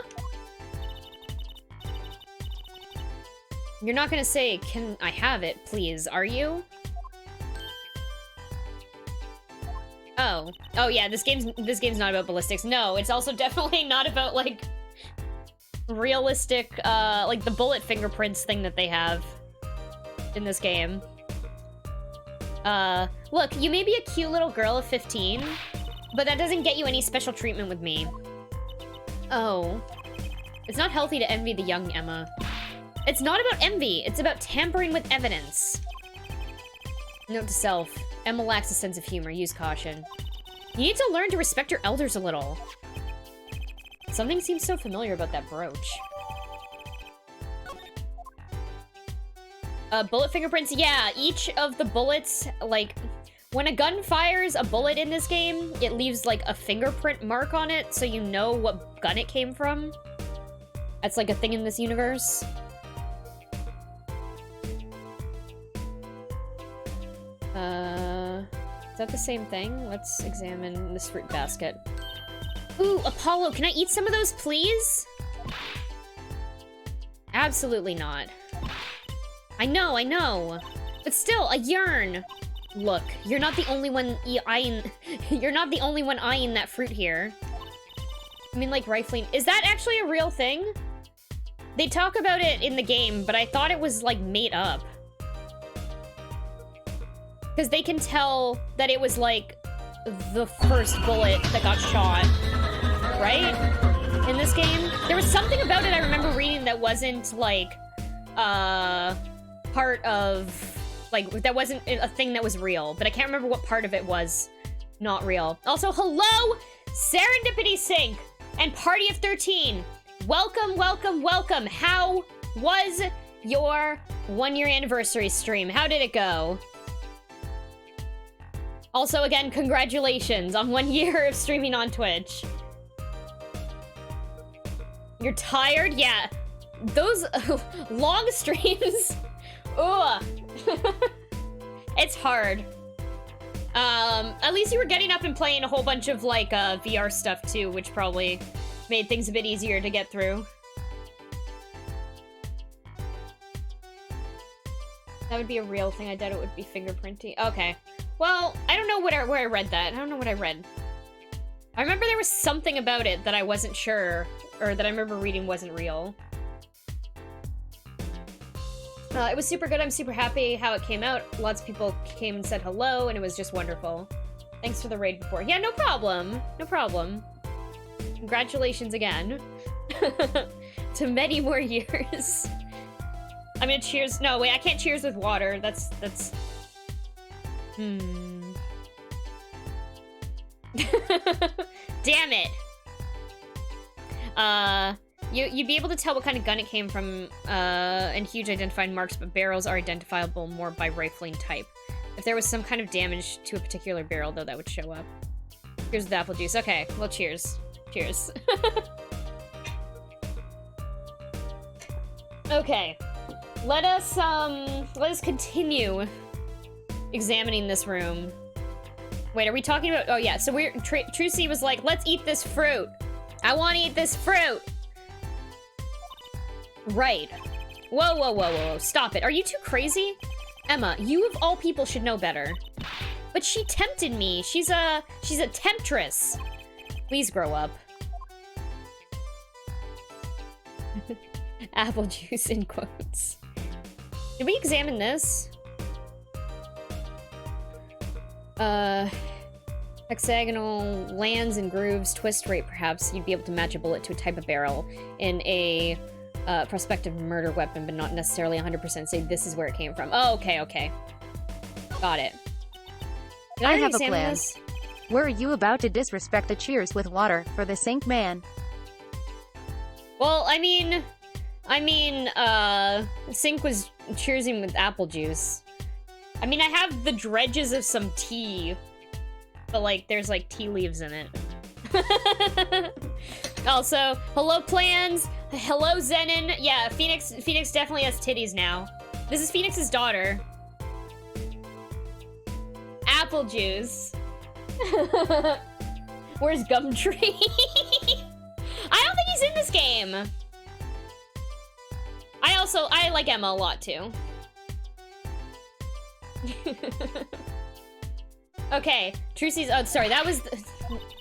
You're not gonna say, can I have it, please, are you? Oh. Oh yeah, this game's not about ballistics. No, it's also definitely not about, like, realistic, like, the bullet fingerprints thing that they have in this game. Look, you may be a cute little girl of 15, but that doesn't get you any special treatment with me. Oh. It's not healthy to envy the young Emma. It's not about envy, it's about tampering with evidence. Note to self, Emma lacks a sense of humor, use caution. You need to learn to respect your elders a little. Something seems so familiar about that brooch. Bullet fingerprints, yeah, each of the bullets, like, when a gun fires a bullet in this game, it leaves, like, a fingerprint mark on it, so you know what gun it came from. That's like a thing in this universe. Is that the same thing? Let's examine this fruit basket. Ooh, Apollo, can I eat some of those, please? Absolutely not. I know. But still, a yearn. Look, you're not the only one eyeing... You're not the only one eyeing that fruit here. I mean, like, rifling... Is that actually a real thing? They talk about it in the game, but I thought it was, like, made up. Because they can tell that it was, like, the first bullet that got shot. Right? In this game? There was something about it I remember reading that wasn't, like, part of... Like, that wasn't a thing that was real. But I can't remember what part of it was not real. Also, hello, Serendipity Sync and Party of 13. Welcome, welcome, welcome. How was your 1-year anniversary stream? How did it go? Also, again, congratulations on 1 year of streaming on Twitch. You're tired? Yeah. Those long streams. Ugh. It's hard. At least you were getting up and playing a whole bunch of, like, VR stuff, too, which probably made things a bit easier to get through. That would be a real thing. I doubt it would be fingerprinting. Okay. Well, I don't know where I read that. I don't know what I read. I remember there was something about it that I wasn't sure, or that I remember reading wasn't real. It was super good. I'm super happy how it came out. Lots of people came and said hello, and it was just wonderful. Thanks for the raid before. Yeah, no problem. No problem. Congratulations again. To many more years. I'm gonna cheers. No, wait, I can't cheers with water. That's... Damn it. You'd be able to tell what kind of gun it came from, and huge identifying marks, but barrels are identifiable more by rifling type. If there was some kind of damage to a particular barrel, though, that would show up. Here's the apple juice. Okay, well, cheers. Cheers. Okay. Let us continue examining this room. Wait, are we talking about... Oh, yeah, so Trucy was like, let's eat this fruit. I want to eat this fruit. Right. Whoa, whoa, whoa, whoa, stop it. Are you too crazy? Emma, you of all people should know better. But she tempted me. She's a temptress. Please grow up. Apple juice in quotes. Did we examine this? Hexagonal lands and grooves, twist rate, perhaps. You'd be able to match a bullet to a type of barrel in a prospective murder weapon, but not necessarily 100% say this is where it came from. Oh, okay, okay. Got it. Did I have a plan. This? Were you about to disrespect the cheers with water for the sink man? Well, I mean, Sink was cheersing with apple juice. I mean, I have the dredges of some tea, but, like, there's, like, tea leaves in it. Also, hello, Plans. Hello, Zenon. Yeah, Phoenix definitely has titties now. This is Phoenix's daughter. Apple juice. Where's Gumtree? I don't think he's in this game. I like Emma a lot, too. Okay, Trucy's... Oh, sorry, that was...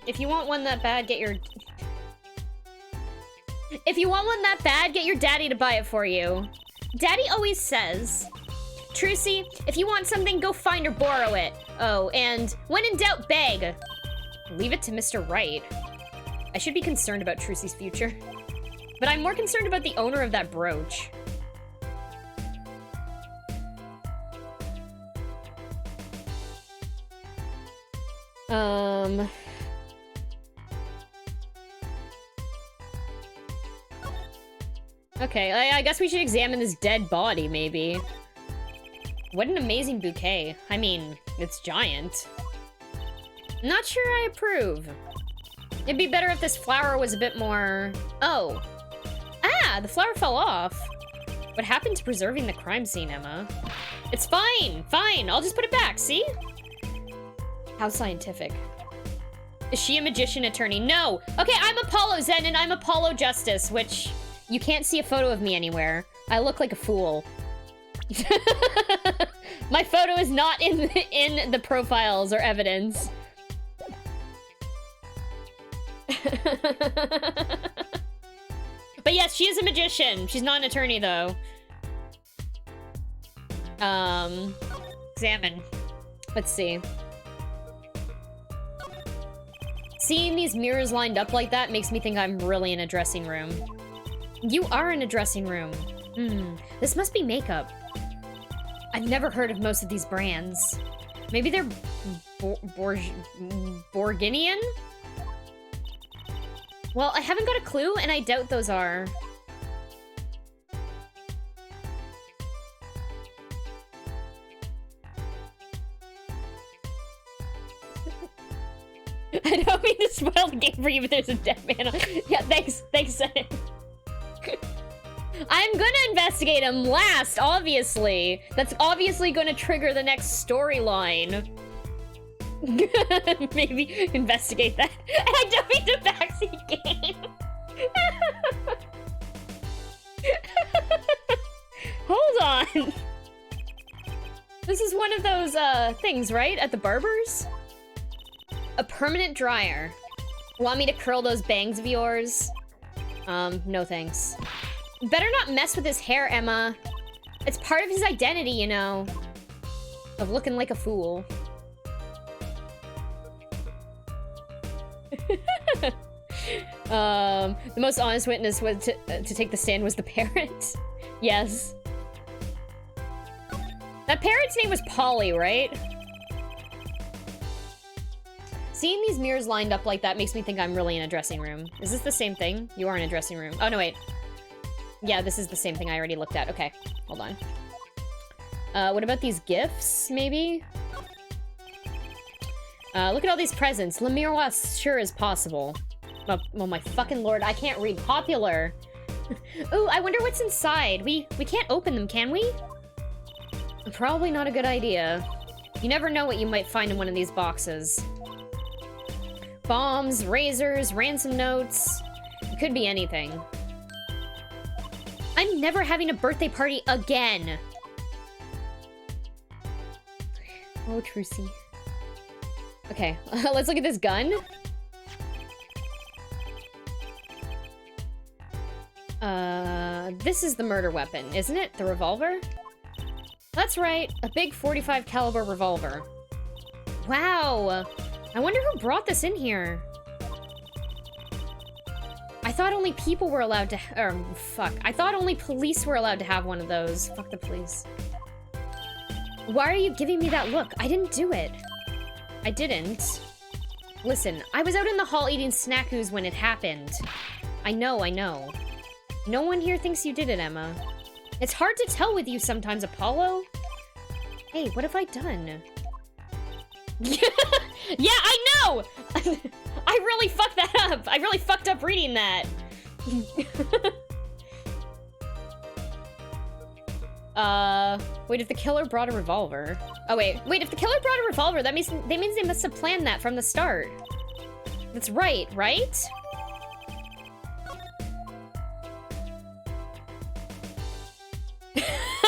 If you want one that bad, get your... If you want one that bad, get your daddy to buy it for you. Daddy always says, Trucy, if you want something, go find or borrow it. Oh, and when in doubt, beg. Leave it to Mr. Right. I should be concerned about Trucy's future. But I'm more concerned about the owner of that brooch. Okay, I guess we should examine this dead body, maybe. What an amazing bouquet. I mean, it's giant. Not sure I approve. It'd be better if this flower was a bit more... Oh. Yeah, the flower fell off. What happened to preserving the crime scene, Emma? It's fine, fine. I'll just put it back, see? How scientific. Is she a magician attorney? No. Okay, I'm Apollo Zen and I'm Apollo Justice, which you can't see a photo of me anywhere. I look like a fool. My photo is not in the profiles or evidence. But yes, she is a magician. She's not an attorney, though. Examine. Let's see. Seeing these mirrors lined up like that makes me think I'm really in a dressing room. You are in a dressing room. This must be makeup. I've never heard of most of these brands. Maybe they're Borginian? Well, I haven't got a clue, and I doubt those are. I don't mean to spoil the game for you, but there's a dead man on. Yeah, thanks, Senate. I'm gonna investigate him last, obviously. That's obviously gonna trigger the next storyline. Maybe investigate that. I don't mean to backseat game. Hold on. This is one of those things, right? At the barber's? A permanent dryer. Want me to curl those bangs of yours? No thanks. Better not mess with his hair, Emma. It's part of his identity, you know. Of looking like a fool. The most honest witness was to take the stand was the parrot. Yes. That parrot's name was Polly, right? Seeing these mirrors lined up like that makes me think I'm really in a dressing room. Is this the same thing? You are in a dressing room. Oh, no, wait. Yeah, this is the same thing I already looked at. Okay, hold on. What about these gifts, maybe? Look at all these presents. Le Miroir sure is possible. Oh my fucking lord, I can't read popular. Ooh, I wonder what's inside. We can't open them, can we? Probably not a good idea. You never know what you might find in one of these boxes. Bombs, razors, ransom notes. It could be anything. I'm never having a birthday party again. Oh, Trucy. Okay, let's look at this gun. This is the murder weapon, isn't it? The revolver? That's right, a big .45 caliber revolver. Wow, I wonder who brought this in here. I thought only people were allowed to, fuck. I thought only police were allowed to have one of those. Fuck the police. Why are you giving me that look? I didn't do it. I didn't. Listen, I was out in the hall eating snackoos when it happened. I know, I know. No one here thinks you did it, Emma. It's hard to tell with you sometimes, Apollo. Hey, what have I done? Yeah, I know! I really fucked that up. I really fucked up reading that. Wait, if the killer brought a revolver... Oh, wait, if the killer brought a revolver, that means they must have planned that from the start. That's right, right?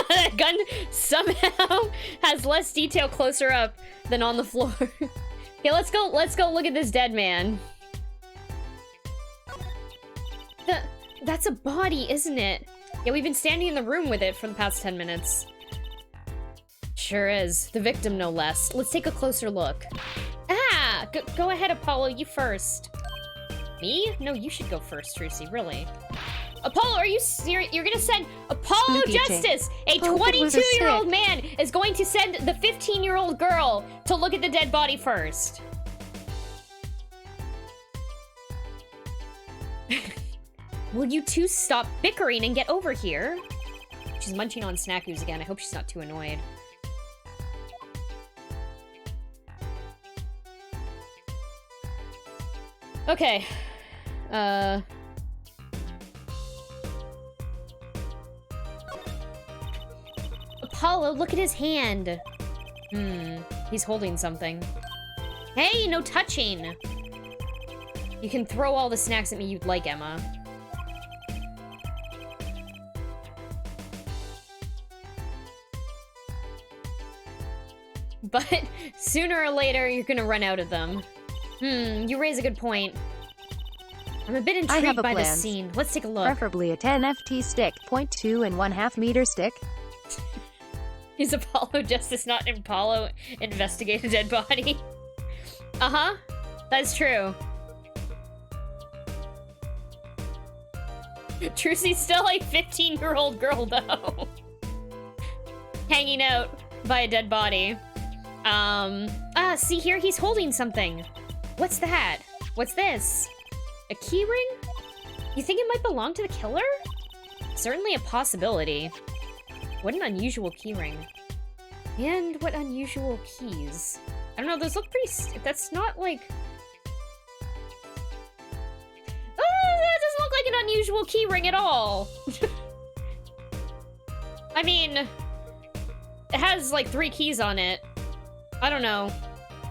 That gun somehow has less detail closer up than on the floor. Okay, let's go look at this dead man. That's a body, isn't it? Yeah, we've been standing in the room with it for the past 10 minutes. Sure is. The victim, no less. Let's take a closer look. Ah! Go ahead, Apollo, you first. Me? No, you should go first, Trucy, really. Apollo, are you serious? You're gonna send Apollo Justice, a 22-year-old man, is going to send the 15-year-old girl to look at the dead body first. Will you two stop bickering and get over here? She's munching on snackoos again. I hope she's not too annoyed. Okay. Apollo, look at his hand. He's holding something. Hey, no touching. You can throw all the snacks at me you'd like, Emma. But sooner or later, you're gonna run out of them. You raise a good point. I'm a bit intrigued by this scene. Let's take a look. Preferably a 10 FT stick, 0.2 and 1/2 meter stick. Is Apollo Justice not Apollo investigate a dead body? Uh-huh. That's true. Trucy's still a 15-year-old girl, though. Hanging out by a dead body. See here, he's holding something. What's that? What's this? A key ring? You think it might belong to the killer? Certainly a possibility. What an unusual key ring. And what unusual keys. I don't know, those look pretty... That's not like... that doesn't look like an unusual key ring at all. I mean... It has, like, 3 keys on it. I don't know.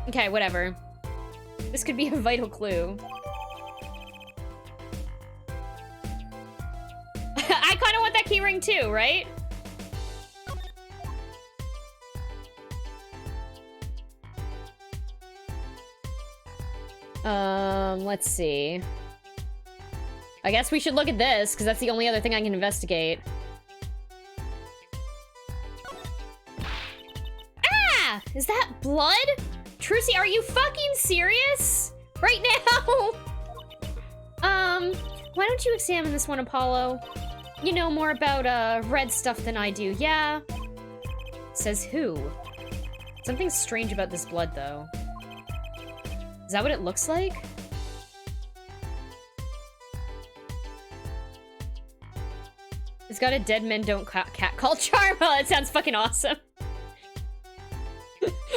Okay, whatever. This could be a vital clue. I kind of want that key ring too, right? Let's see. I guess we should look at this, because that's the only other thing I can investigate. Ah! Is that blood? Trucy, are you fucking serious? Right now? Why don't you examine this one, Apollo? You know more about, red stuff than I do, yeah? Says who? Something strange about this blood, though. Is that what it looks like? It's got a dead men don't cat call charm. Oh, that sounds fucking awesome.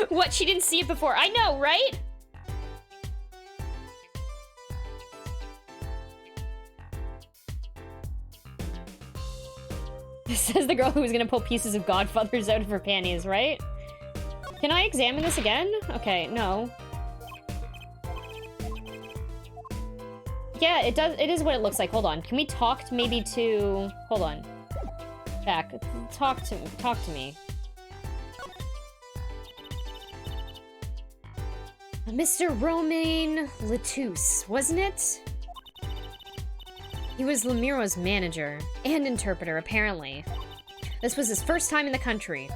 What? She didn't see it before. I know, right? Says the girl who was gonna pull pieces of Godfathers out of her panties, right? Can I examine this again? Okay, no. Yeah, it is what it looks like. Hold on. Can we talk maybe to... Hold on. Back. Talk to me. Mr. Romain Latousse, wasn't it? He was Lemiro's manager and interpreter, apparently. This was his first time in the country.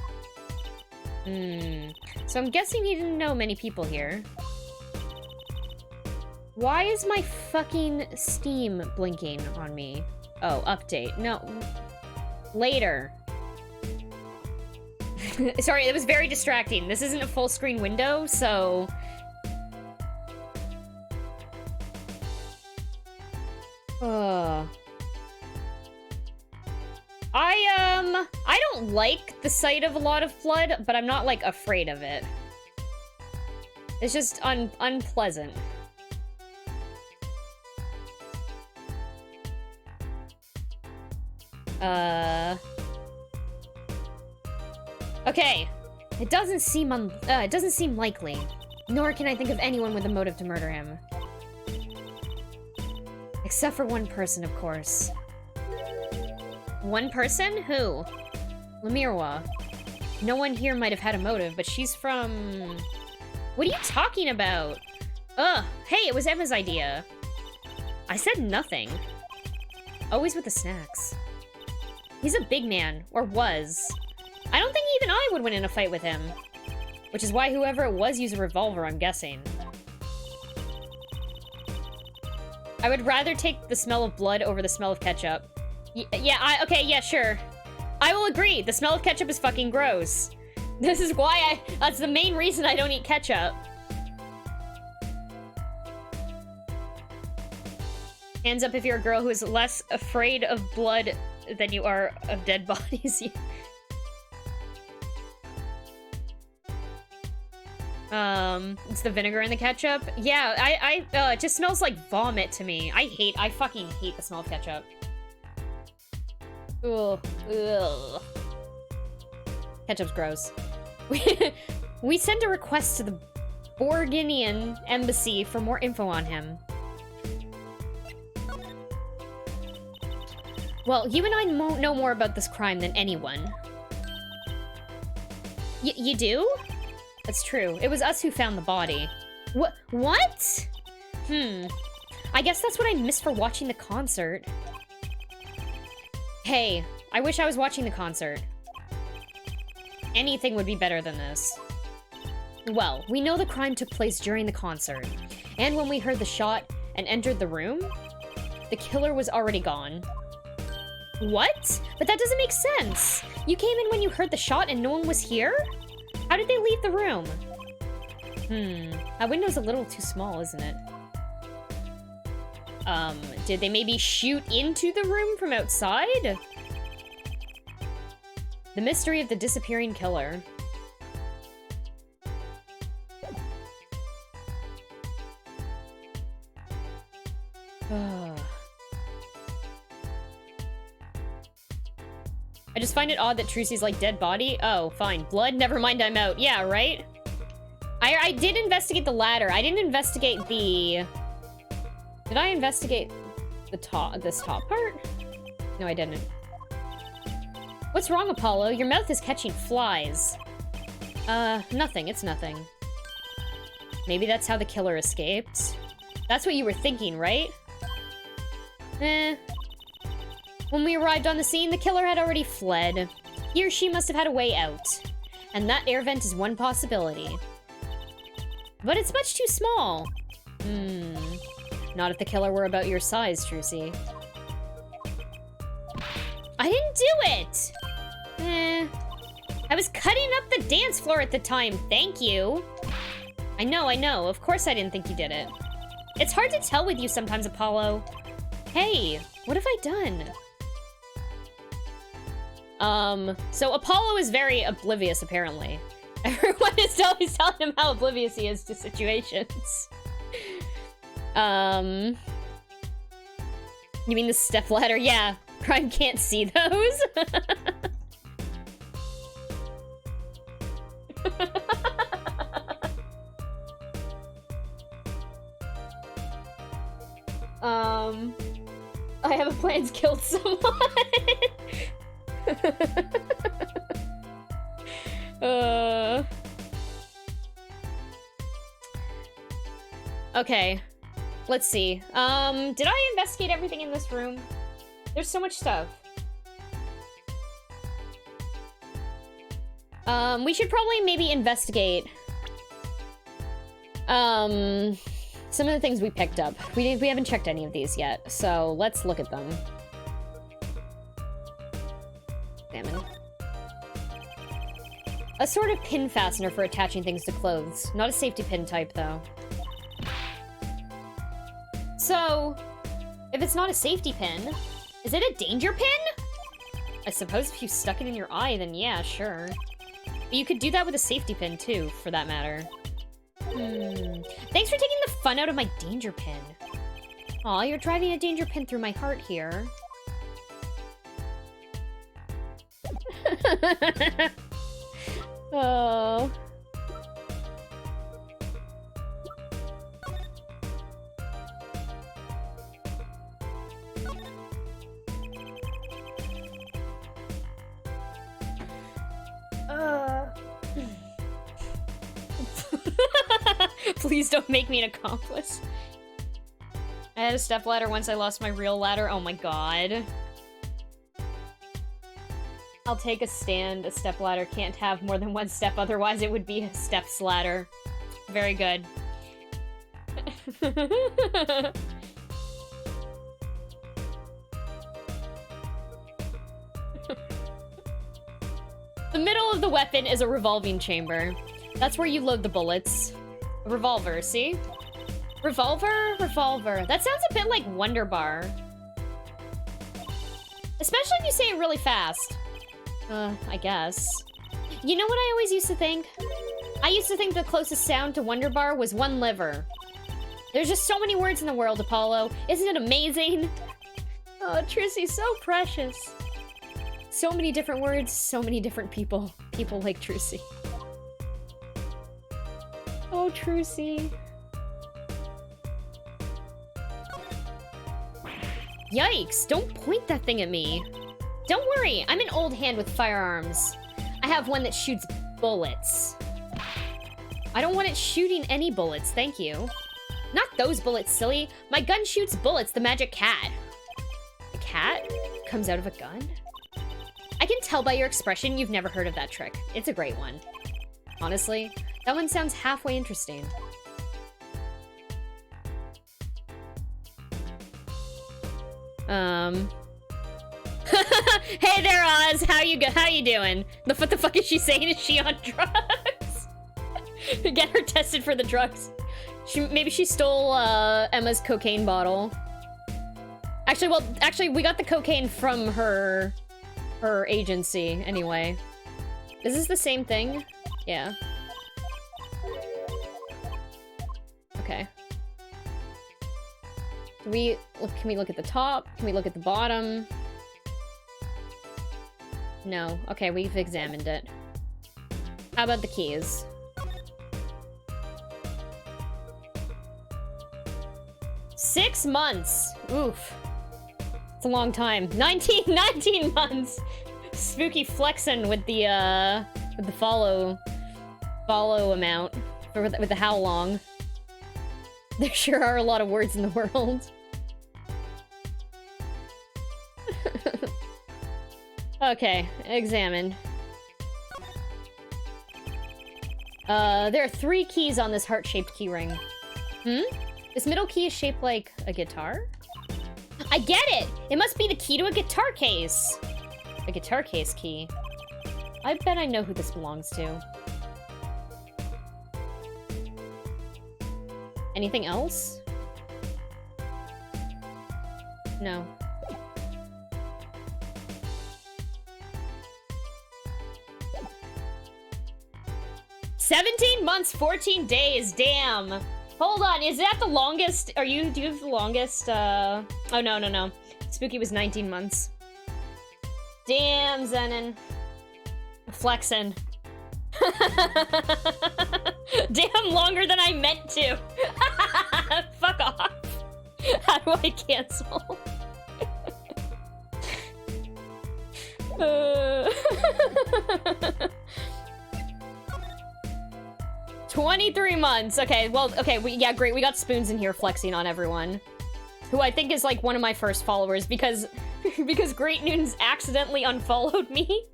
So I'm guessing he didn't know many people here. Why is my fucking Steam blinking on me? Oh, update. No. Later. Sorry, it was very distracting. This isn't a full screen window, so... I don't like the sight of a lot of blood, but I'm not, like, afraid of it. It's just unpleasant. Okay. It doesn't seem likely. Nor can I think of anyone with a motive to murder him. Except for one person, of course. One person? Who? Lemirwa. No one here might have had a motive, but she's from... What are you talking about? Ugh. Hey, it was Emma's idea. I said nothing. Always with the snacks. He's a big man. Or was. I don't think even I would win in a fight with him. Which is why whoever it was used a revolver, I'm guessing. I would rather take the smell of blood over the smell of ketchup. Okay, yeah, sure. I will agree, the smell of ketchup is fucking gross. This is why that's the main reason I don't eat ketchup. Hands up if you're a girl who is less afraid of blood than you are of dead bodies. It's the vinegar and the ketchup. Yeah, it just smells like vomit to me. I fucking hate the smell of ketchup. Ugh. Ugh. Ketchup's gross. We sent a request to the Borginian embassy for more info on him. Well, you and I know more about this crime than anyone. You do? That's true. It was us who found the body. What? I guess that's what I missed for watching the concert. Hey, I wish I was watching the concert. Anything would be better than this. Well, we know the crime took place during the concert. And when we heard the shot and entered the room, the killer was already gone. What? But that doesn't make sense. You came in when you heard the shot and no one was here? How did they leave the room? That window's a little too small, isn't it? Did they maybe shoot into the room from outside? The mystery of the disappearing killer. I just find it odd that Trucy's like dead body. Oh, fine. Blood? Never mind, I'm out. Yeah, right? I did investigate the ladder. I didn't investigate the... Did I investigate this top part? No, I didn't. What's wrong, Apollo? Your mouth is catching flies. Nothing. It's nothing. Maybe that's how the killer escaped. That's what you were thinking, right? When we arrived on the scene, the killer had already fled. He or she must have had a way out. And that air vent is one possibility. But it's much too small. Not if the killer were about your size, Trucy. I didn't do it! I was cutting up the dance floor at the time, thank you. I know, of course I didn't think you did it. It's hard to tell with you sometimes, Apollo. Hey, what have I done? So Apollo is very oblivious, apparently. Everyone is always telling him how oblivious he is to situations. You mean the stepladder? Yeah, Crime can't see those. I have a plan to kill someone. Okay. Let's see. Did I investigate everything in this room? There's so much stuff. We should probably maybe investigate some of the things we picked up. We haven't checked any of these yet, so let's look at them. Examine. A sort of pin fastener for attaching things to clothes. Not a safety pin type, though. So, if it's not a safety pin, is it a danger pin? I suppose if you stuck it in your eye, then yeah, sure. But you could do that with a safety pin, too, for that matter. Thanks for taking the fun out of my danger pin. Aw, you're driving a danger pin through my heart here. Oh. Please don't make me an accomplice. I had a stepladder once I lost my real ladder. Oh my god. I'll take a stand. A stepladder can't have more than one step, otherwise it would be a step's ladder. Very good. The middle of the weapon is a revolving chamber. That's where you load the bullets. A revolver, see? Revolver? Revolver. That sounds a bit like Wonder Bar. Especially if you say it really fast. I guess. You know what I always used to think? I used to think the closest sound to Wonder Bar was one liver. There's just so many words in the world, Apollo. Isn't it amazing? Oh, Trissy's so precious. So many different words, so many different people. People like Trucy. Oh, Trucy. Yikes, don't point that thing at me. Don't worry, I'm an old hand with firearms. I have one that shoots bullets. I don't want it shooting any bullets, thank you. Not those bullets, silly. My gun shoots bullets, the magic cat. A cat comes out of a gun? I can tell by your expression you've never heard of that trick. It's a great one. Honestly, that one sounds halfway interesting. Hey there, Oz. How you doing? What the fuck is she saying? Is she on drugs? Get her tested for the drugs. Maybe she stole Emma's cocaine bottle. Actually, we got the cocaine from her agency anyway. Is this the same thing? Yeah. Okay. Can we look at the top? Can we look at the bottom? No. Okay, we've examined it. How about the keys? Six months! Oof. It's a long time. 19 months! Spooky flexing with the follow amount. With the how long. There sure are a lot of words in the world. Okay, examine. There are 3 keys on this heart-shaped keyring. This middle key is shaped like a guitar? I get it! It must be the key to a guitar case! A guitar case key. I bet I know who this belongs to. Anything else? No. "17 months, 14 days, damn. Hold on, is that the longest? Do you have the longest, Oh, no. Spooky was 19 months. Damn, Zenon. Flexin'. Damn, longer than I meant to. Fuck off. How do I cancel? 23 months. Okay, well, okay, yeah, great. We got Spoons in here flexing on everyone. Who I think is, like, one of my first followers because Great Noons accidentally unfollowed me.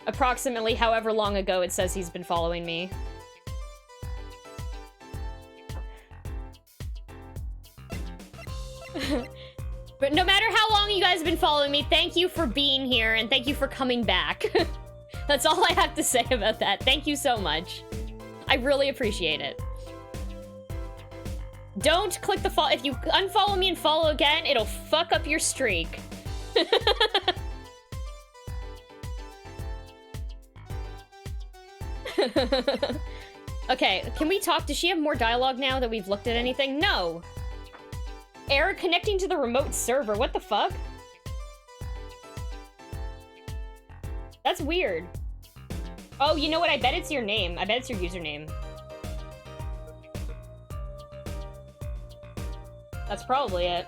Approximately however long ago it says he's been following me. But no matter how long you guys have been following me, thank you for being here and thank you for coming back. That's all I have to say about that. Thank you so much. I really appreciate it. Don't click the follow. If you unfollow me and follow again, it'll fuck up your streak. Okay, can we talk? Does she have more dialogue now that we've looked at anything? No. Error connecting to the remote server. What the fuck? That's weird. Oh, you know what? I bet it's your name. I bet it's your username. That's probably it.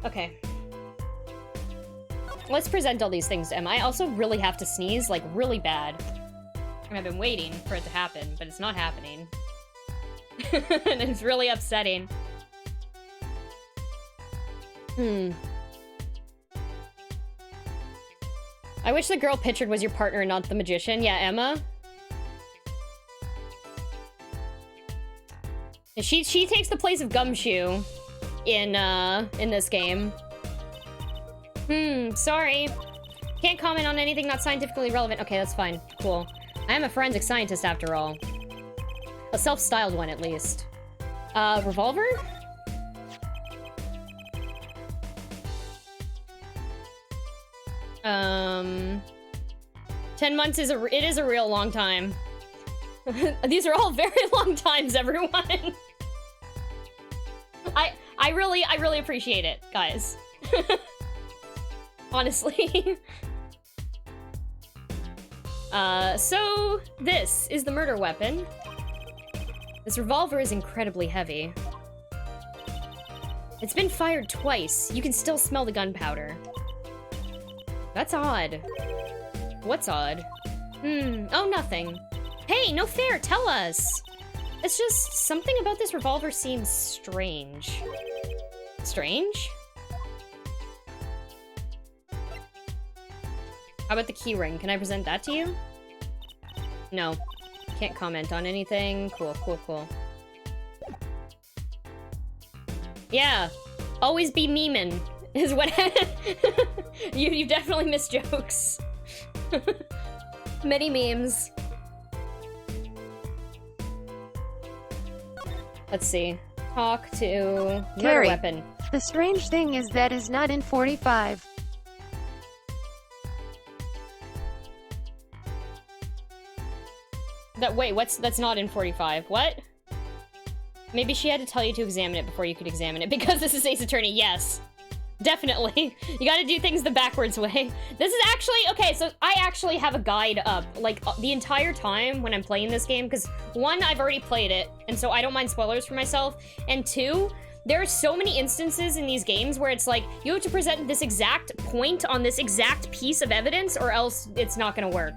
Okay. Let's present all these things to Emma. I also really have to sneeze, like, really bad. And I've been waiting for it to happen, but it's not happening. And it's really upsetting. I wish the girl pictured was your partner and not the magician. Yeah, Emma? She takes the place of Gumshoe in this game. Sorry. Can't comment on anything not scientifically relevant. Okay, that's fine. Cool. I am a forensic scientist after all. A self-styled one, at least. Revolver? Um... 10 months is a real long time. These are all very long times, everyone. I really appreciate it, guys. Honestly. So this is the murder weapon. This revolver is incredibly heavy. It's been fired twice. You can still smell the gunpowder. That's odd. What's odd? Oh, nothing. Hey, no fair, tell us! It's just, something about this revolver seems strange. Strange? How about the keyring? Can I present that to you? No. Can't comment on anything. Cool, cool, cool. Yeah. Always be memeing, is what... you definitely missed jokes. Many memes. Let's see. Talk to murder Carrie, weapon. The strange thing is that is not in 45. Wait, that's not in 45. What? Maybe she had to tell you to examine it before you could examine it. Because this is Ace Attorney, yes. Definitely. You gotta do things the backwards way. This is actually, okay, so I actually have a guide up, like, the entire time when I'm playing this game, because one, I've already played it, and so I don't mind spoilers for myself, and two, there are so many instances in these games where it's like, you have to present this exact point on this exact piece of evidence, or else it's not gonna work.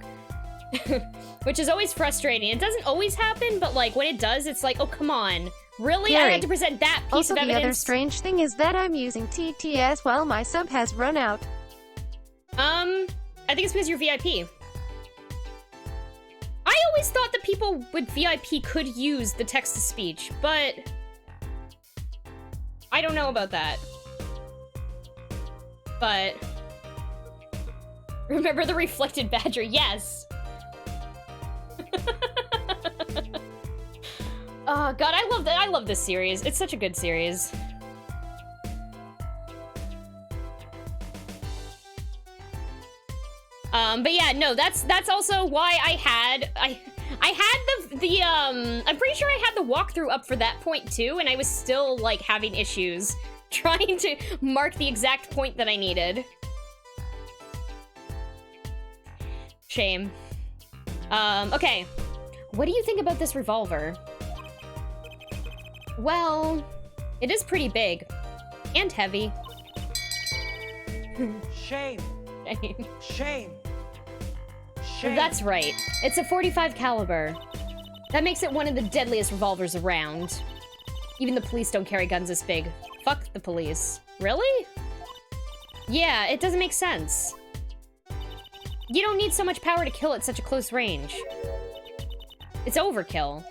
Which is always frustrating. It doesn't always happen, but, like, when it does, it's like, oh, come on. Really? Carrie, I had to present that piece also of evidence? the other strange thing is that I'm using TTS while my sub has run out. I think it's because you're VIP. I always thought that people with VIP could use the text-to-speech, but... I don't know about that. But... Remember the reflected badger? Yes! Oh god, I love that. I love this series. It's such a good series. But yeah, no, that's also why I had I'm pretty sure I had the walkthrough up for that point too, and I was still like having issues trying to mark the exact point that I needed. Shame. Okay. What do you think about this revolver? Well, it is pretty big. And heavy. Shame. Shame. Shame. Shame. That's right. It's a .45 caliber. That makes it one of the deadliest revolvers around. Even the police don't carry guns this big. Fuck the police. Really? Yeah, it doesn't make sense. You don't need so much power to kill at such a close range. It's overkill.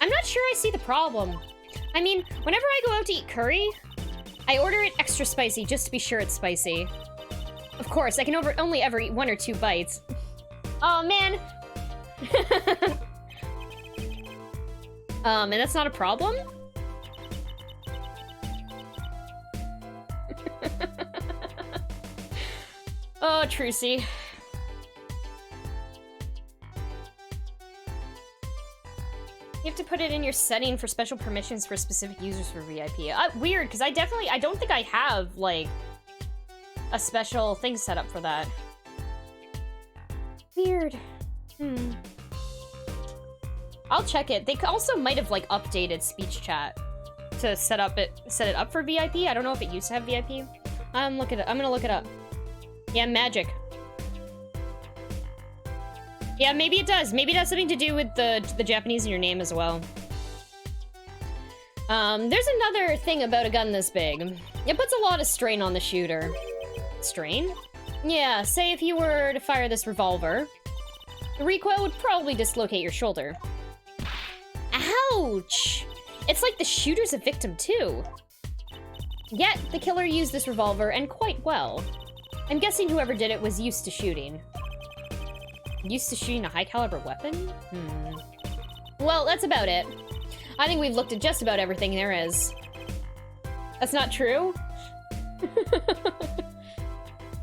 I'm not sure I see the problem. I mean, whenever I go out to eat curry, I order it extra spicy just to be sure it's spicy. Of course, I can only ever eat 1 or 2 bites. Oh, man. And that's not a problem? Oh, Trucy. You have to put it in your setting for special permissions for specific users for VIP. Weird, because I don't think I have, like, a special thing set up for that. Weird. I'll check it. They also might have, like, updated speech chat to set it up for VIP. I don't know if it used to have VIP. I'm gonna look it up. Yeah, magic. Yeah, maybe it does. Maybe it has something to do with the Japanese in your name as well. There's another thing about a gun this big. It puts a lot of strain on the shooter. Strain? Yeah, say if you were to fire this revolver, the recoil would probably dislocate your shoulder. Ouch! It's like the shooter's a victim too. Yet, the killer used this revolver, and quite well. I'm guessing whoever did it was used to shooting. Used to shooting a high-caliber weapon? Well, that's about it. I think we've looked at just about everything there is. That's not true?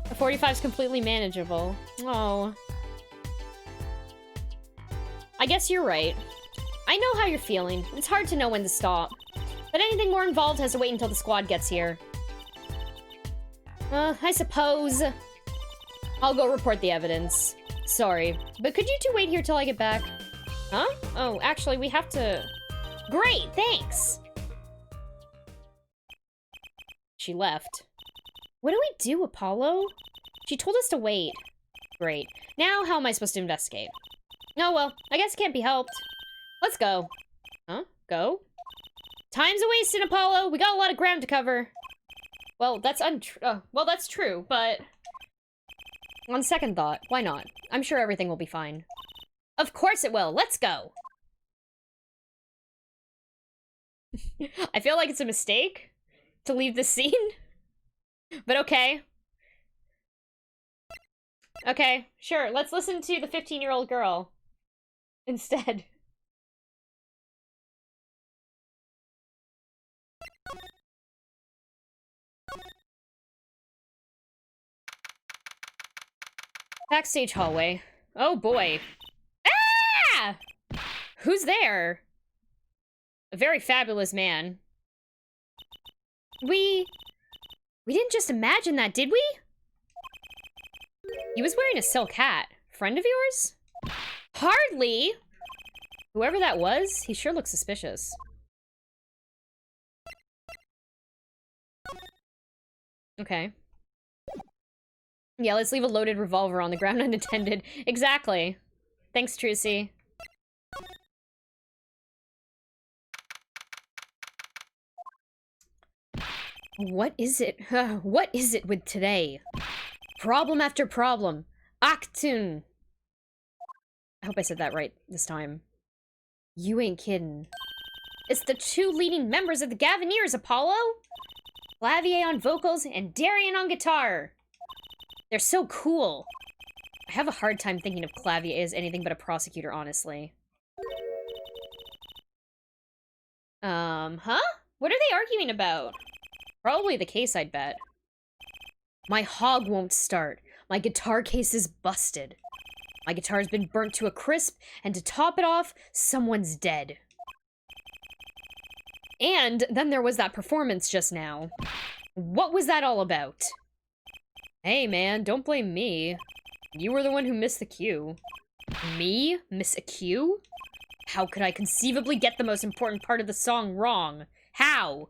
A 45's completely manageable. Oh. I guess you're right. I know how you're feeling. It's hard to know when to stop. But anything more involved has to wait until the squad gets here. I suppose. I'll go report the evidence. Sorry, but could you two wait here till I get back? Huh? Oh, actually, we have to... Great, thanks! She left. What do we do, Apollo? She told us to wait. Great. Now, how am I supposed to investigate? Oh, well, I guess it can't be helped. Let's go. Huh? Go? Time's a wasting, Apollo! We got a lot of ground to cover. Well, that's well, that's true, but... On second thought, why not? I'm sure everything will be fine. Of course it will! Let's go! I feel like it's a mistake to leave the scene. But okay. Okay, sure. Let's listen to the 15-year-old girl instead. Backstage hallway. Oh boy. Ah! Who's there? A very fabulous man. We didn't just imagine that, did we? He was wearing a silk hat. Friend of yours? Hardly! Whoever that was, he sure looks suspicious. Okay. Yeah, let's leave a loaded revolver on the ground unattended. Exactly. Thanks, Trucy. What is it? What is it with today? Problem after problem. Aktun. I hope I said that right this time. You ain't kidding. It's the two leading members of the Gavineers, Apollo! Clavier on vocals and Darian on guitar. They're so cool. I have a hard time thinking of Clavier as anything but a prosecutor, honestly. Huh? What are they arguing about? Probably the case, I'd bet. My hog won't start. My guitar case is busted. My guitar's been burnt to a crisp, and to top it off, someone's dead. And then there was that performance just now. What was that all about? Hey man, don't blame me. You were the one who missed the cue. Me? Miss a cue? How could I conceivably get the most important part of the song wrong? How?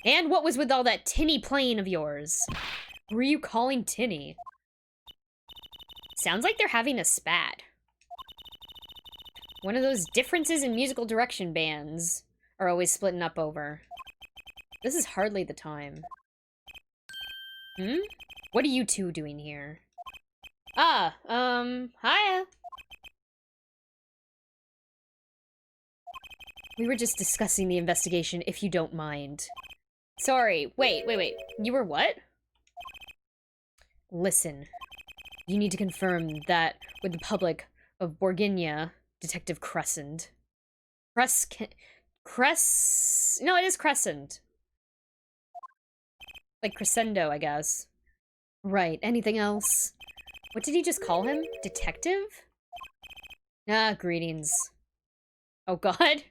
And what was with all that tinny playing of yours? Who were you calling tinny? Sounds like they're having a spat. One of those differences in musical direction bands are always splitting up over. This is hardly the time. Hmm? What are you two doing here? Ah, hiya. We were just discussing the investigation, if you don't mind. Sorry, wait. You were what? Listen, you need to confirm that with the public of Borginia, Detective Crescent. No, it is Crescent. Like crescendo, I guess. Right, anything else? What did you just call him? Detective? Ah, greetings. Oh god.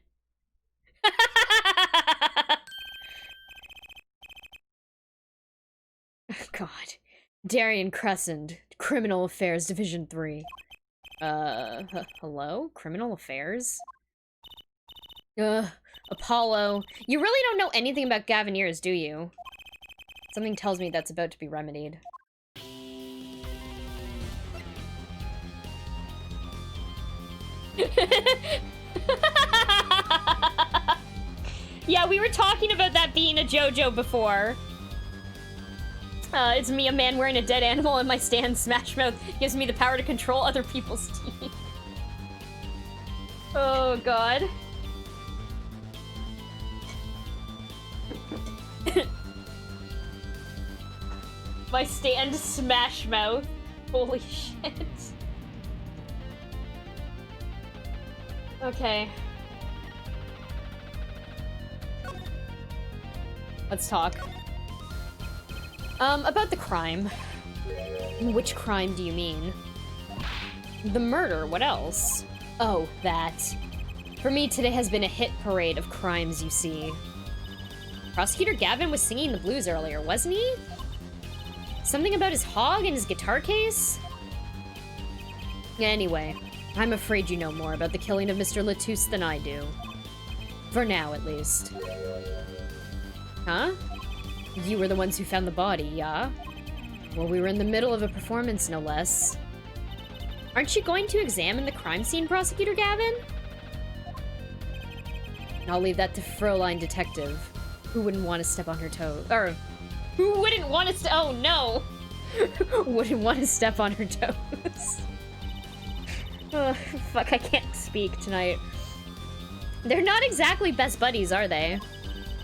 God. Darian Crescent, Criminal Affairs Division 3. Hello? Criminal Affairs? Apollo. You really don't know anything about Gavineers, do you? Something tells me that's about to be remedied. Yeah, we were talking about that being a JoJo before. It's me, a man wearing a dead animal, and my stand Smash Mouth gives me the power to control other people's teeth. Oh, God. My stand Smash Mouth. Holy shit. Okay. Let's talk. About the crime. Which crime do you mean? The murder, what else? Oh, that. For me, today has been a hit parade of crimes, you see. Prosecutor Gavin was singing the blues earlier, wasn't he? Something about his hog and his guitar case? Anyway, I'm afraid you know more about the killing of Mr. Latouche than I do. For now, at least. Huh? You were the ones who found the body, yeah? Well, we were in the middle of a performance, no less. Aren't you going to examine the crime scene, Prosecutor Gavin? I'll leave that to Fräulein Detective. Who wouldn't want to step on her toes? Or, who wouldn't want to oh no! Wouldn't want to step on her toes. Oh, fuck, I can't speak tonight. They're not exactly best buddies, are they?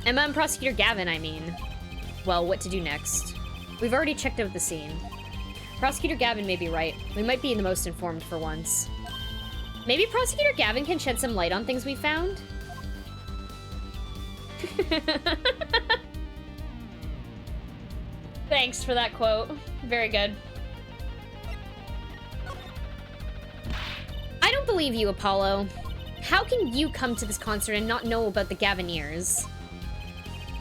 Emma and Prosecutor Gavin, I mean. Well, what to do next? We've already checked out the scene. Prosecutor Gavin may be right. We might be the most informed for once. Maybe Prosecutor Gavin can shed some light on things we found? Thanks for that quote. Very good. I don't believe you, Apollo. How can you come to this concert and not know about the Gavineers?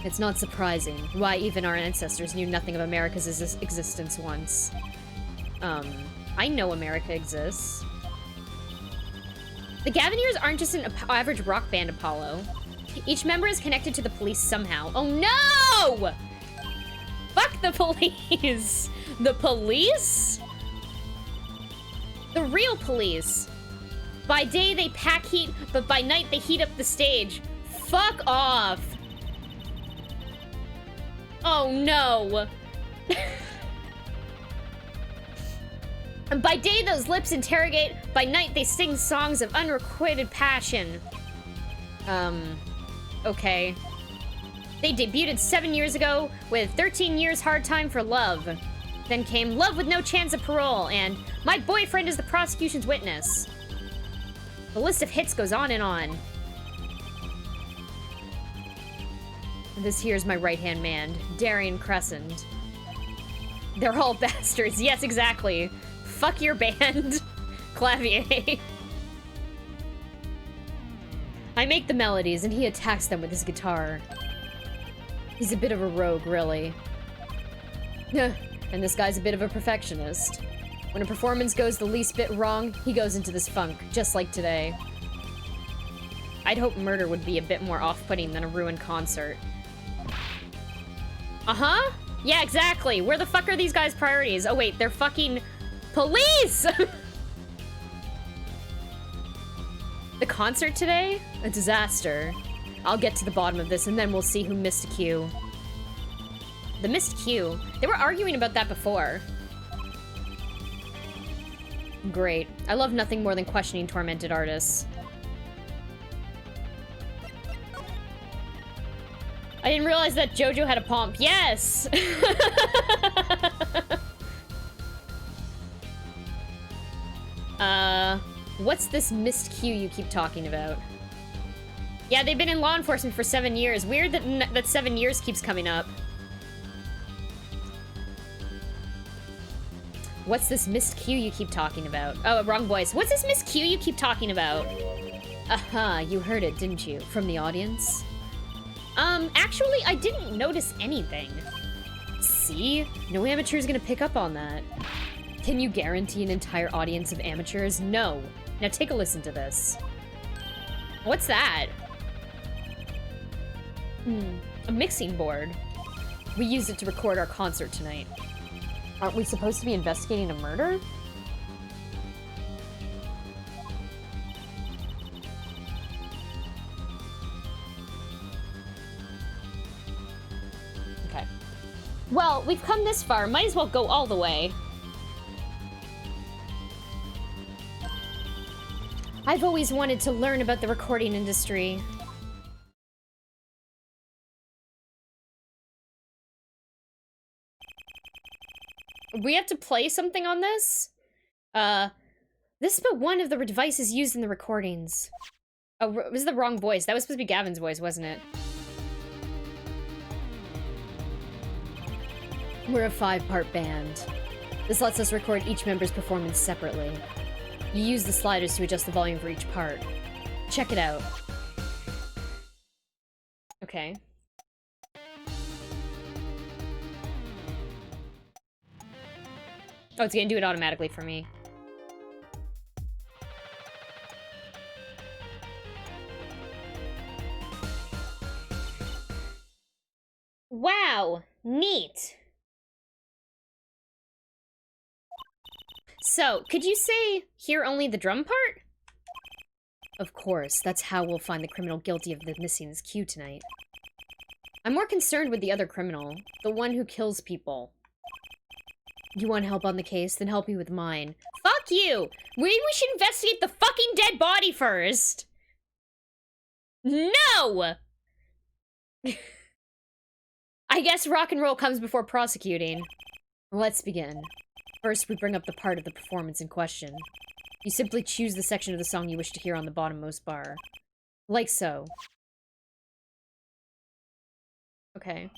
It's not surprising. Why, even our ancestors knew nothing of America's existence once. I know America exists. The Gavineers aren't just an average rock band, Apollo. Each member is connected to the police somehow. Oh no! Fuck the police! The police? The real police. By day they pack heat, but by night they heat up the stage. Fuck off! Oh no! And by day those lips interrogate, by night they sing songs of unrequited passion. Okay. They debuted 7 years ago with 13 Years Hard Time for Love. Then came Love with No Chance of Parole and My Boyfriend is the Prosecution's Witness. The list of hits goes on and on. This here's my right-hand man, Darian Crescent. They're all bastards. Yes, exactly. Fuck your band, Clavier. I make the melodies, and he attacks them with his guitar. He's a bit of a rogue, really. And this guy's a bit of a perfectionist. When a performance goes the least bit wrong, he goes into this funk, just like today. I'd hope murder would be a bit more off-putting than a ruined concert. Uh-huh? Yeah, exactly. Where the fuck are these guys' priorities? Oh wait, they're fucking police! The concert today? A disaster. I'll get to the bottom of this and then we'll see who missed a cue. The missed cue? They were arguing about that before. Great. I love nothing more than questioning tormented artists. I didn't realize that JoJo had a pomp. Yes! What's this missed cue you keep talking about? Yeah, they've been in law enforcement for 7 years. Weird that 7 years keeps coming up. What's this missed cue you keep talking about? Oh, wrong voice. What's this missed cue you keep talking about? Aha, you heard it, didn't you? From the audience? Actually, I didn't notice anything. See? No amateur's gonna pick up on that. Can you guarantee an entire audience of amateurs? No. Now take a listen to this. What's that? A mixing board. We used it to record our concert tonight. Aren't we supposed to be investigating a murder? Okay. Well, we've come this far. Might as well go all the way. I've always wanted to learn about the recording industry. We have to play something on this? This is but one of the devices used in the recordings. Oh, it was the wrong voice. That was supposed to be Gavin's voice, wasn't it? We're a 5-part band. This lets us record each member's performance separately. You use the sliders to adjust the volume for each part. Check it out. Okay. Oh, it's gonna do it automatically for me. Wow, neat. So, could you say, hear only the drum part? Of course, that's how we'll find the criminal guilty of the missing cue tonight. I'm more concerned with the other criminal, the one who kills people. You want help on the case? Then help me with mine. Fuck you! Maybe we should investigate the fucking dead body first! No! I guess rock and roll comes before prosecuting. Let's begin. First, we bring up the part of the performance in question. You simply choose the section of the song you wish to hear on the bottommost bar. Like so. Okay.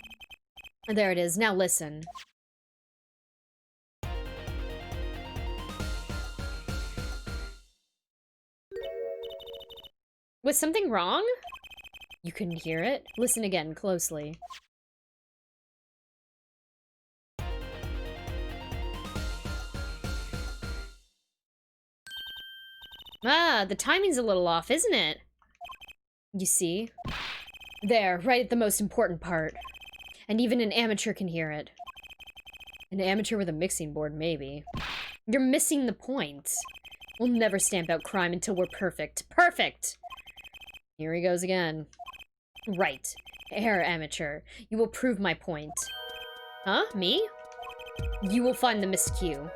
There it is. Now listen. Was something wrong? You couldn't hear it? Listen again, closely. Ah, the timing's a little off, isn't it? You see? There, right at the most important part. And even an amateur can hear it. An amateur with a mixing board, maybe. You're missing the point. We'll never stamp out crime until we're perfect. Perfect! Here he goes again. Right. Herr Amateur. You will prove my point. Huh? Me? You will find the miscue.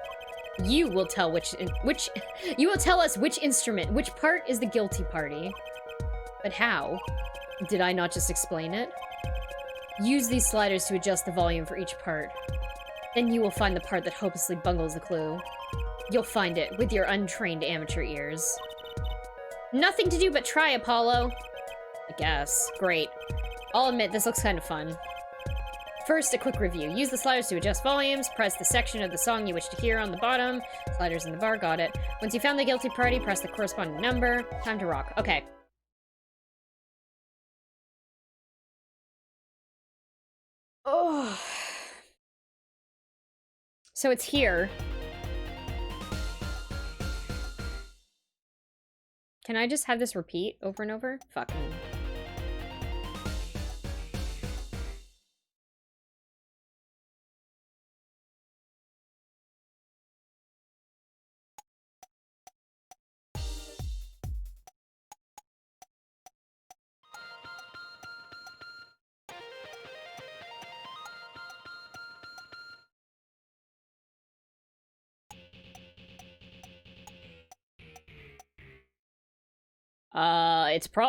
You will tell you will tell us which instrument, which part is the guilty party. But how? Did I not just explain it? Use these sliders to adjust the volume for each part. Then you will find the part that hopelessly bungles the clue. You'll find it with your untrained amateur ears. Nothing to do but try, Apollo. I guess. Great. I'll admit, this looks kind of fun. First, a quick review. Use the sliders to adjust volumes, press the section of the song you wish to hear on the bottom. Sliders in the bar, got it. Once you found the guilty party, press the corresponding number. Time to rock. Okay. Oh. So it's here. Can I just have this repeat over and over? Fuck me.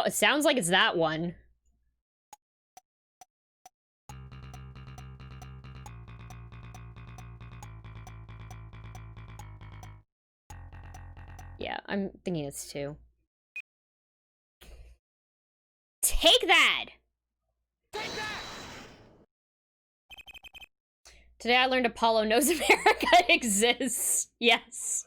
It sounds like it's that one. Yeah, I'm thinking it's 2. Take that! Take that! Today I learned Apollo knows America exists. Yes.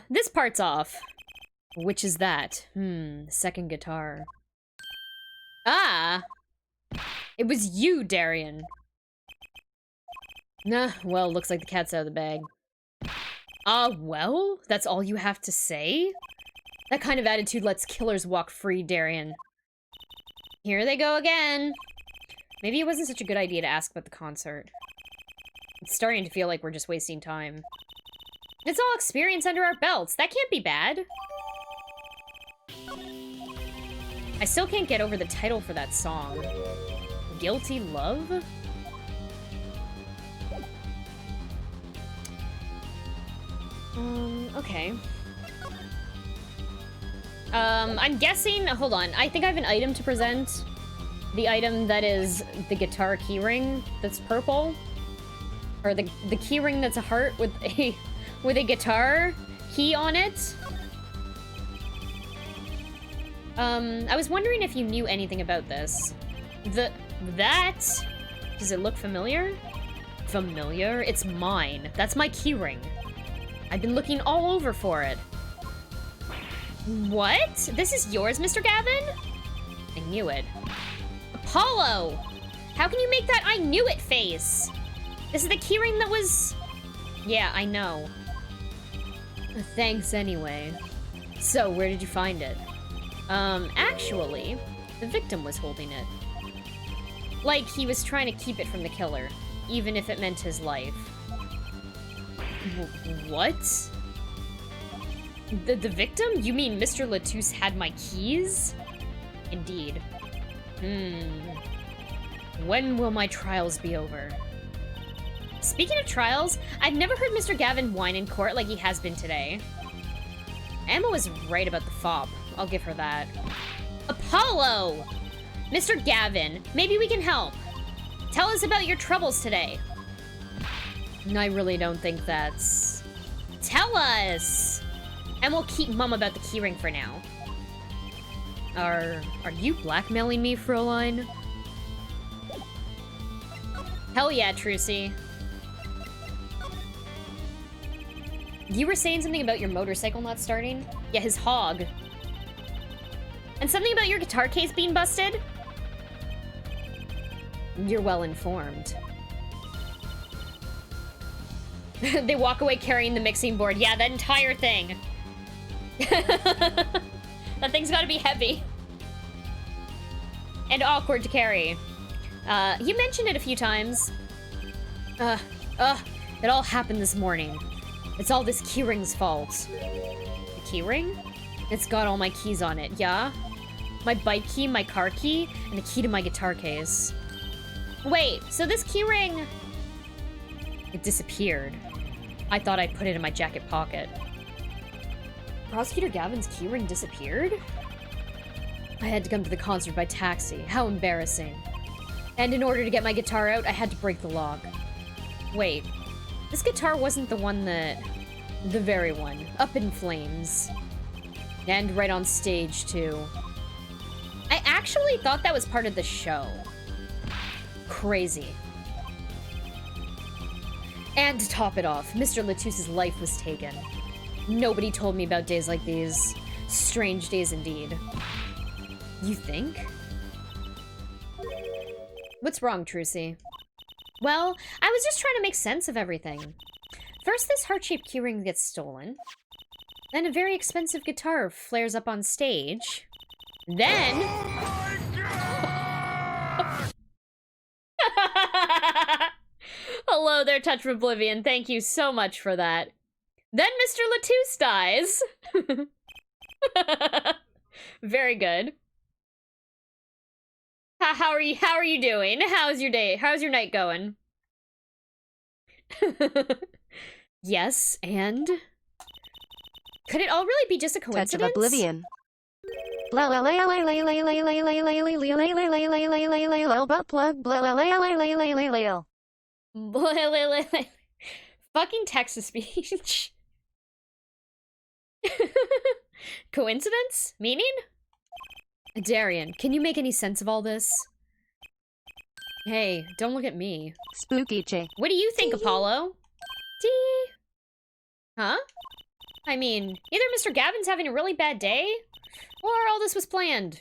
This part's off. Which is that? Second guitar. Ah! It was you, Darian. Nah, well, looks like the cat's out of the bag. Well? That's all you have to say? That kind of attitude lets killers walk free, Darian. Here they go again. Maybe it wasn't such a good idea to ask about the concert. It's starting to feel like we're just wasting time. It's all experience under our belts. That can't be bad. I still can't get over the title for that song. Guilty Love? Okay. I'm guessing, hold on, I think I have an item to present. The item that is the guitar keyring that's purple. Or the keyring that's a heart with a guitar key on it. I was wondering if you knew anything about this. That? Does it look familiar? Familiar? It's mine. That's my keyring. I've been looking all over for it. What? This is yours, Mr. Gavin? I knew it. Apollo! How can you make that I knew it face? This is the keyring that was... Yeah, I know. Thanks anyway. So, where did you find it? Actually, the victim was holding it. Like, he was trying to keep it from the killer, even if it meant his life. What? The victim? You mean Mr. Latouche had my keys? Indeed. When will my trials be over? Speaking of trials, I've never heard Mr. Gavin whine in court like he has been today. Emma was right about the fob. I'll give her that. Apollo! Mr. Gavin, maybe we can help. Tell us about your troubles today. I really don't think that's... Tell us! And we'll keep mum about the keyring for now. Are you blackmailing me, Fräulein? Hell yeah, Trucy. You were saying something about your motorcycle not starting? Yeah, his hog. And something about your guitar case being busted? You're well informed. They walk away carrying the mixing board. Yeah, that entire thing. That thing's gotta be heavy. And awkward to carry. You mentioned it a few times. It all happened this morning. It's all this keyring's fault. The keyring? It's got all my keys on it, yeah? My bike key, my car key, and a key to my guitar case. Wait, so this keyring... It disappeared. I thought I put it in my jacket pocket. Prosecutor Gavin's keyring disappeared? I had to come to the concert by taxi. How embarrassing. And in order to get my guitar out, I had to break the lock. Wait, this guitar wasn't the one that... The very one. Up in flames. And right on stage, too. I actually thought that was part of the show. Crazy. And to top it off, Mr. Latouche's life was taken. Nobody told me about days like these. Strange days indeed. You think? What's wrong, Trucy? Well, I was just trying to make sense of everything. First, this heart-shaped keyring gets stolen. Then a very expensive guitar flares up on stage. Then... Hello there, Touch of Oblivion. Thank you so much for that. Then Mr. Latouche dies. Very good. How are you doing? How's your day? How's your night going? Yes, and? Could it all really be just a coincidence? Touch of Oblivion. Fucking text-to-speech. Coincidence? Meaning? Darian, can you make any sense of all this? Hey, don't look at me. Spooky Che. What do you think, Apollo? Tee. Huh? I mean, either Mr. Gavin's having a really bad day, or all this was planned.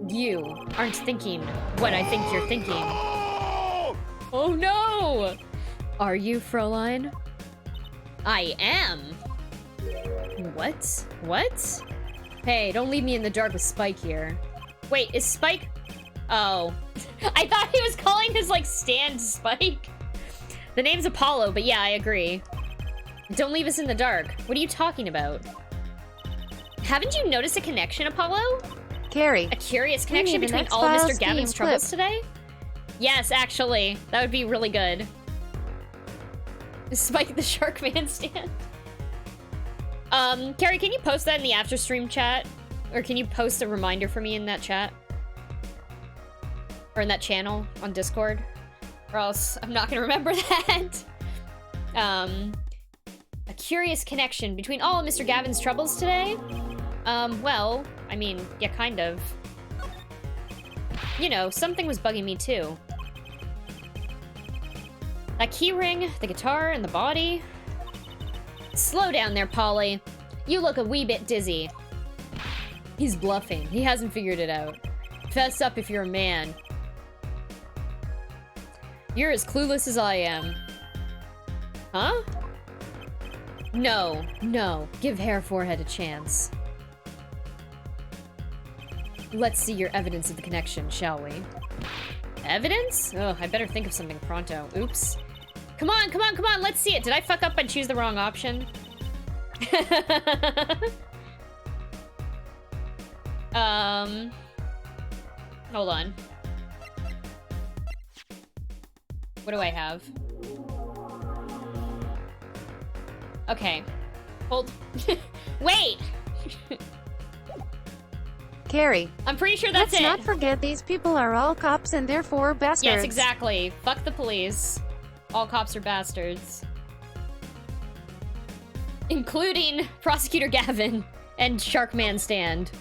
You aren't thinking what I think you're thinking. Oh no! Are you, Fräulein? I am. What? What? Hey, don't leave me in the dark with Spike here. Wait, is Spike... Oh. I thought he was calling his, like, stand Spike. The name's Apollo, but yeah, I agree. Don't leave us in the dark. What are you talking about? Haven't you noticed a connection, Apollo? Carrie. A curious connection between all of Mr. Gavin's troubles today? Yes, actually. That would be really good. Spike the Shark Man stand. Carrie, can you post that in the after stream chat? Or can you post a reminder for me in that chat? Or in that channel on Discord? Or else I'm not gonna remember that. A curious connection between all of Mr. Gavin's troubles today? Well, I mean, yeah, kind of. You know, something was bugging me too. That keyring, the guitar, and the body. Slow down there, Polly. You look a wee bit dizzy. He's bluffing. He hasn't figured it out. Fess up if you're a man. You're as clueless as I am. Huh? No, no. Give hair forehead a chance. Let's see your evidence of the connection, shall we? Evidence? Oh, I better think of something pronto. Oops. Come on, come on, come on, let's see it. Did I fuck up and choose the wrong option? Hold on. What do I have? Okay. Hold. Wait! Carrie, I'm pretty sure that's let's it. not forget these people are all cops and therefore bastards. Yes, exactly. Fuck the police. All cops are bastards. Including Prosecutor Gavin and Sharkman Stand.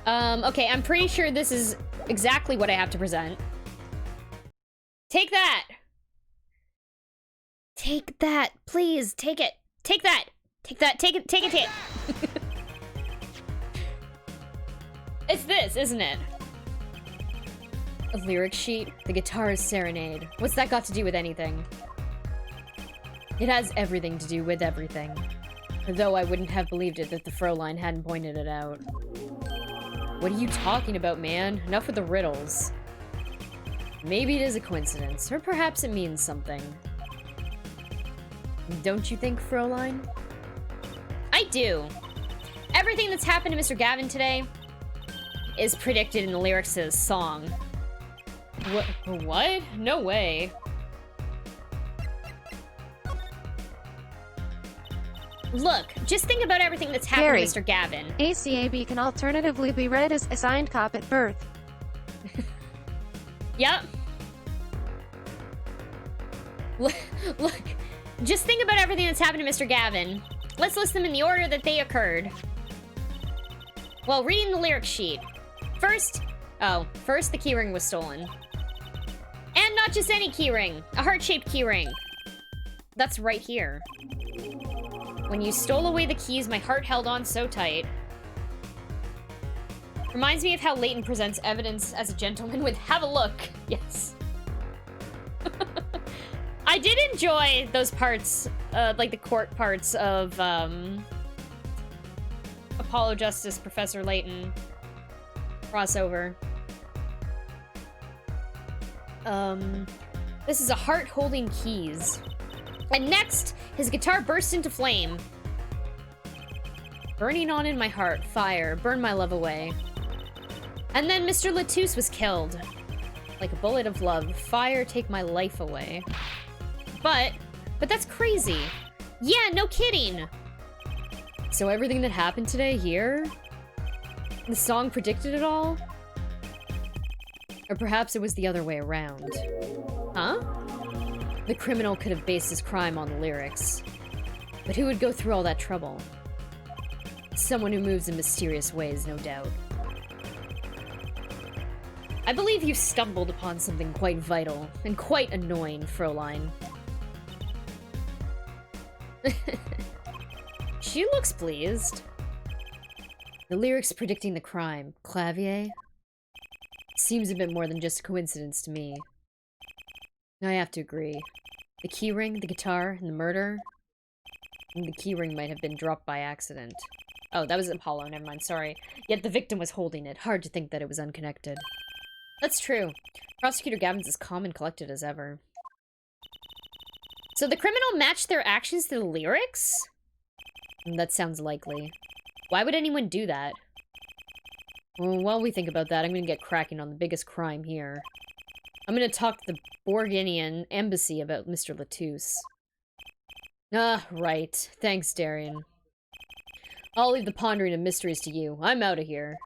Okay, I'm pretty sure this is exactly what I have to present. Take that! Take that, please, take it. Take that! Take that, take it, take it, take it! It's this, isn't it? A lyric sheet, the guitar's serenade. What's that got to do with anything? It has everything to do with everything. Though I wouldn't have believed it if the Fräulein hadn't pointed it out. What are you talking about, man? Enough with the riddles. Maybe it is a coincidence, or perhaps it means something. Don't you think, Fräulein? I do. Everything that's happened to Mr. Gavin today is predicted in the lyrics to his song. What? No way. Look, just think about everything that's happened Gary, to Mr. Gavin. ACAB can alternatively be read as assigned cop at birth. Yep. Look, just think about everything that's happened to Mr. Gavin. Let's list them in the order that they occurred. Well, reading the lyric sheet. First, the keyring was stolen. And not just any keyring, a heart-shaped keyring. That's right here. When you stole away the keys, my heart held on so tight. Reminds me of how Layton presents evidence as a gentleman with "have a look." Yes. I did enjoy those parts, like the court parts of, Apollo Justice, Professor Layton crossover. This is a heart holding keys. And next, his guitar burst into flame. Burning on in my heart, fire, burn my love away. And then Mr. Latouche was killed. Like a bullet of love, fire, take my life away. But that's crazy. Yeah, no kidding. So everything that happened today here? The song predicted it all? Or perhaps it was the other way around. Huh? The criminal could have based his crime on the lyrics. But who would go through all that trouble? Someone who moves in mysterious ways, no doubt. I believe you stumbled upon something quite vital and quite annoying, Fräulein. She looks pleased. The lyrics predicting the crime. Clavier? Seems a bit more than just a coincidence to me. I have to agree. The keyring, the guitar, and the murder? And the keyring might have been dropped by accident. Oh, that was Apollo, never mind, sorry. Yet the victim was holding it. Hard to think that it was unconnected. That's true. Prosecutor Gavin's as calm and collected as ever. So the criminal matched their actions to the lyrics? That sounds likely. Why would anyone do that? Well, while we think about that, I'm gonna get cracking on the biggest crime here. I'm gonna talk to the Borginian embassy about Mr. Latouche. Ah, right. Thanks, Darian. I'll leave the pondering of mysteries to you. I'm out of here.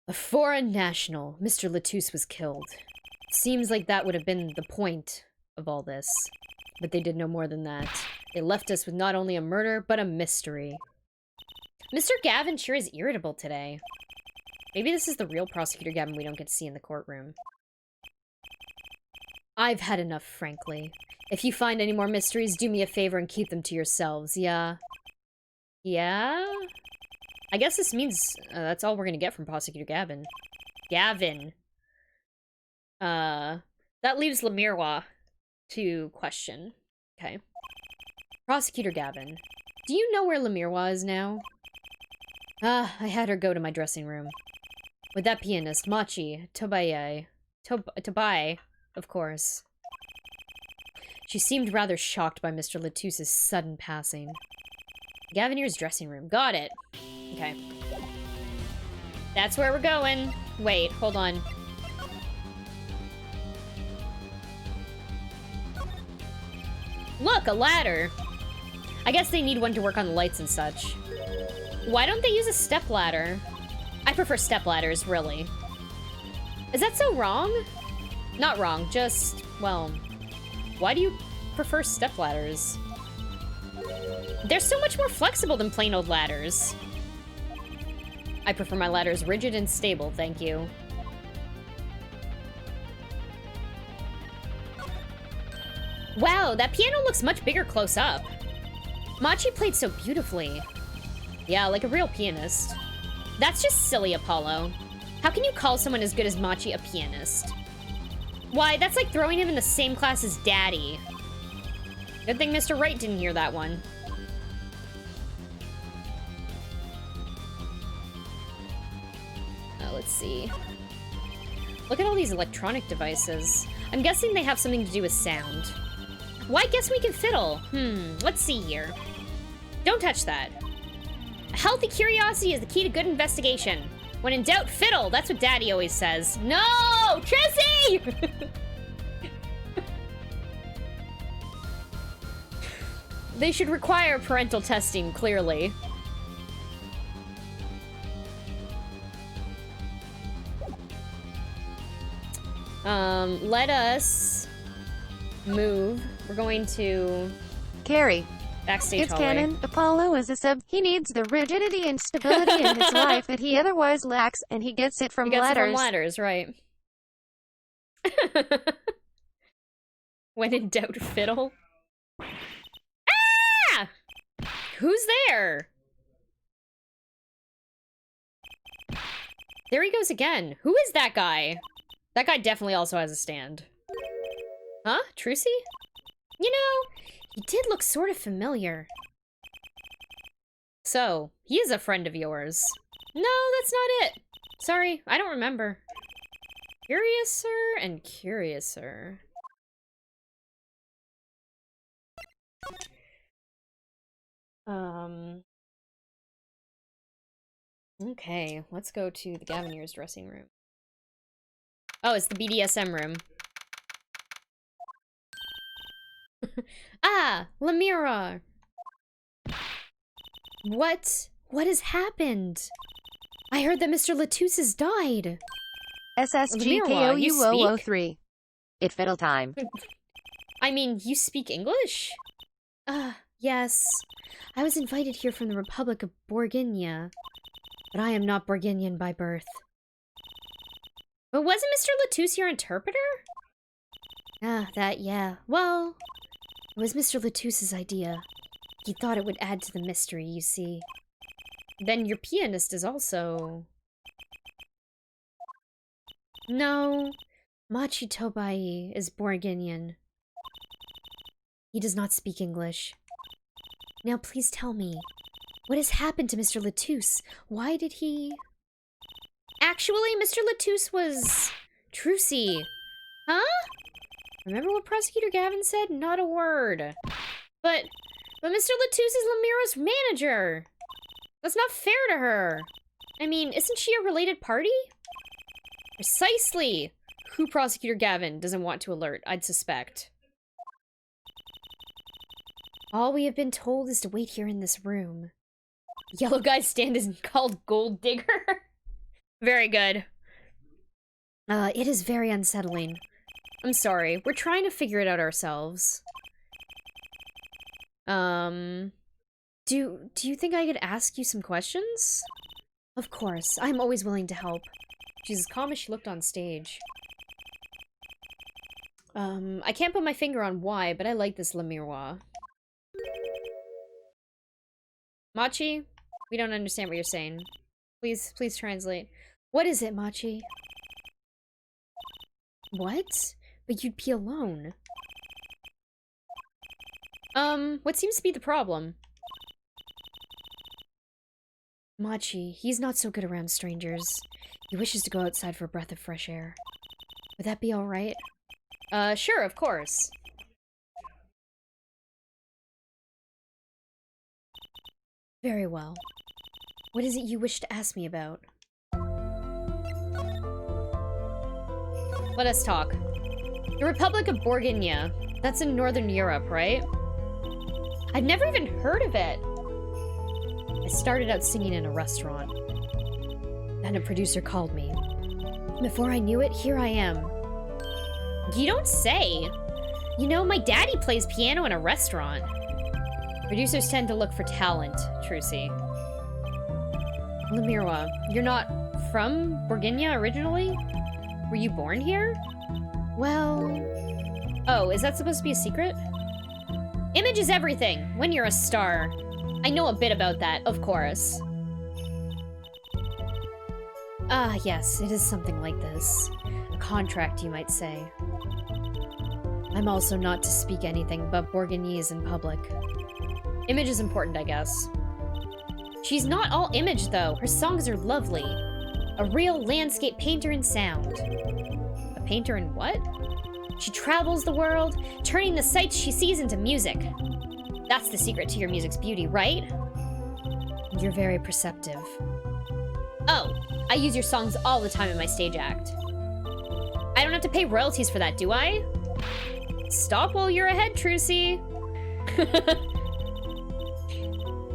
A foreign national. Mr. Latouche was killed. Seems like that would have been the point of all this. But they did no more than that. They left us with not only a murder, but a mystery. Mr. Gavin sure is irritable today. Maybe this is the real Prosecutor Gavin we don't get to see in the courtroom. I've had enough, frankly. If you find any more mysteries, do me a favor and keep them to yourselves. Yeah. Yeah? I guess this means that's all we're gonna get from Prosecutor Gavin. Gavin. That leaves Lemirwa to question. Okay. Prosecutor Gavin. Do you know where Lemirwa is now? Ah, I had her go to my dressing room. With that pianist, Machi Tobai, of course. She seemed rather shocked by Mr. Latuse's sudden passing. Gavinier's dressing room. Got it. Okay. That's where we're going. Wait, hold on. Look, a ladder. I guess they need one to work on the lights and such. Why don't they use a step ladder? I prefer step ladders, really. Is that so wrong? Not wrong, just, well, why do you prefer step ladders? They're so much more flexible than plain old ladders. I prefer my ladders rigid and stable, thank you. Wow, that piano looks much bigger close up. Machi played so beautifully. Yeah, like a real pianist. That's just silly, Apollo. How can you call someone as good as Machi a pianist? Why, that's like throwing him in the same class as Daddy. Good thing Mr. Wright didn't hear that one. Let's see. Look at all these electronic devices. I'm guessing they have something to do with sound. Why, guess we can fiddle. Let's see here. Don't touch that. A healthy curiosity is the key to good investigation. When in doubt, fiddle. That's what Daddy always says. No! Trissy! They should require parental testing, clearly. Let us move. We're going to Carrie. backstage It's hallway. canon. Apollo is a sub. He needs the rigidity and stability in his life that he otherwise lacks, and he gets it from He gets it from ladders. ladders, right. When in doubt, fiddle. Ah! Who's there? There he goes again. Who is that guy? That guy definitely also has a stand. Huh? Trucy? You know, he did look sort of familiar. So, he is a friend of yours. No, that's not it. Sorry, I don't remember. Curiouser and curiouser. Okay, let's go to the Gavineer's dressing room. Oh, it's the BDSM room. Ah, Lamira! What has happened? I heard that Mr. Latouche has died. SSGKOU003. It fiddle time. I mean, you speak English? Yes. I was invited here from the Republic of Borginia. But I am not Borginian by birth. But wasn't Mr. Latouche your interpreter? Yeah. Well, it was Mr. Latouche's idea. He thought it would add to the mystery, you see. Then your pianist is also... No, Machi Tobai is Borginian. He does not speak English. Now please tell me, what has happened to Mr. Latouche? Why did he... Actually, Mr. Latouche was... Trucy. Huh? Remember what Prosecutor Gavin said? Not a word. But Mr. Latouche is Lamira's manager. That's not fair to her. I mean, isn't she a related party? Precisely. Who Prosecutor Gavin doesn't want to alert, I'd suspect. All we have been told is to wait here in this room. Yellow guy's stand is called Gold Digger. Very good. It is very unsettling. I'm sorry. We're trying to figure it out ourselves. Do you think I could ask you some questions? Of course. I'm always willing to help. She's as calm as she looked on stage. I can't put my finger on why, but I like this Le Miroir. Machi? We don't understand what you're saying. Please translate. What is it, Machi? What? But you'd be alone. What seems to be the problem? Machi, he's not so good around strangers. He wishes to go outside for a breath of fresh air. Would that be alright? Sure, of course. Very well. What is it you wish to ask me about? Let us talk. The Republic of Borginia. That's in Northern Europe, right? I've never even heard of it. I started out singing in a restaurant. Then a producer called me. Before I knew it, here I am. You don't say. You know, my daddy plays piano in a restaurant. Producers tend to look for talent, Trucy. Le Miroir, you're not from Borginia originally? Were you born here? Well... Oh, is that supposed to be a secret? Image is everything when you're a star. I know a bit about that, of course. Ah, yes, it is something like this. A contract, you might say. I'm also not to speak anything but Borginese in public. Image is important, I guess. She's not all image, though. Her songs are lovely. A real landscape painter in sound. A painter in what? She travels the world, turning the sights she sees into music. That's the secret to your music's beauty, right? You're very perceptive. Oh, I use your songs all the time in my stage act. I don't have to pay royalties for that, do I? Stop while you're ahead, Trucy.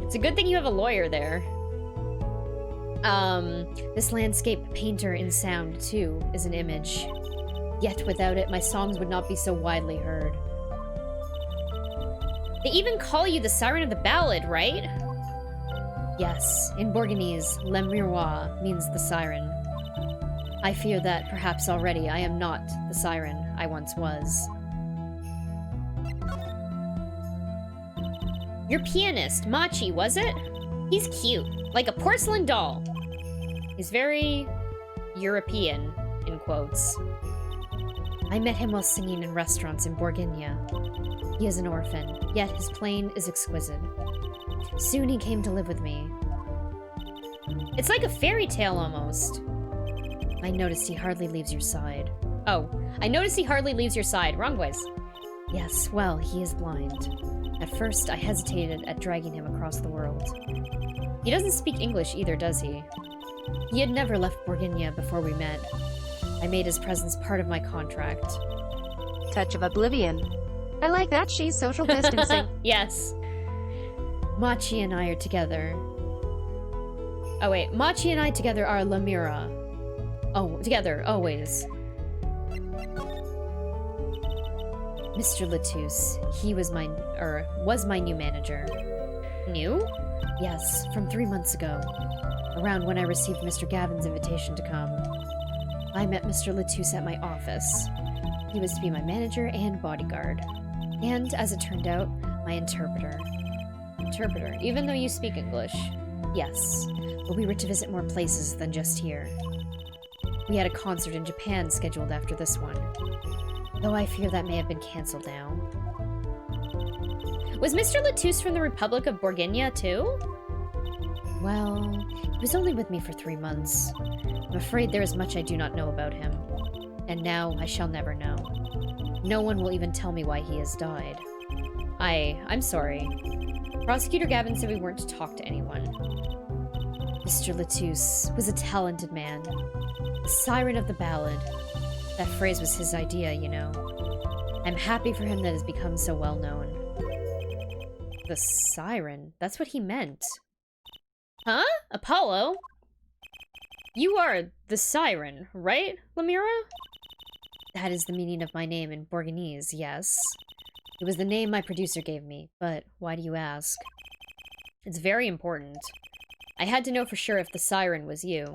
It's a good thing you have a lawyer there. This landscape painter in sound, too, is an image. Yet without it, my songs would not be so widely heard. They even call you the Siren of the Ballad, right? Yes, in Borginese, Le Miroir means the siren. I fear that, perhaps already, I am not the siren I once was. Your pianist, Machi, was it? He's cute, like a porcelain doll. He's very European, in quotes. I met him while singing in restaurants in Borginia. He is an orphan, yet his playing is exquisite. Soon he came to live with me. It's like a fairy tale, almost. I noticed he hardly leaves your side. Oh, I noticed he hardly leaves your side. Wrong voice. Yes, well, he is blind. At first, I hesitated at dragging him across the world. He doesn't speak English either, does he? He had never left Borginia before we met. I made his presence part of my contract. Touch of oblivion. I like that she's social distancing. Yes. Machi and I are together. Oh wait, Machi and I together are Le Miroir. Oh, together, always. Mr. Latouche, he was my new manager. New? Yes, from 3 months ago. Around when I received Mr. Gavin's invitation to come. I met Mr. Latouche at my office. He was to be my manager and bodyguard. And, as it turned out, my interpreter. Interpreter, even though you speak English. Yes, but we were to visit more places than just here. We had a concert in Japan scheduled after this one. Though I fear that may have been cancelled now. Was Mr. Latouche from the Republic of Borginia, too? Well, he was only with me for 3 months. I'm afraid there is much I do not know about him. And now I shall never know. No one will even tell me why he has died. I'm sorry. Prosecutor Gavin said we weren't to talk to anyone. Mr. Latouche was a talented man. The siren of the ballad. That phrase was his idea, you know. I'm happy for him that has become so well known. The siren? That's what he meant. Huh? Apollo? You are the siren, right, Le Miroir? That is the meaning of my name in Borginese, yes. It was the name my producer gave me, but why do you ask? It's very important. I had to know for sure if the siren was you.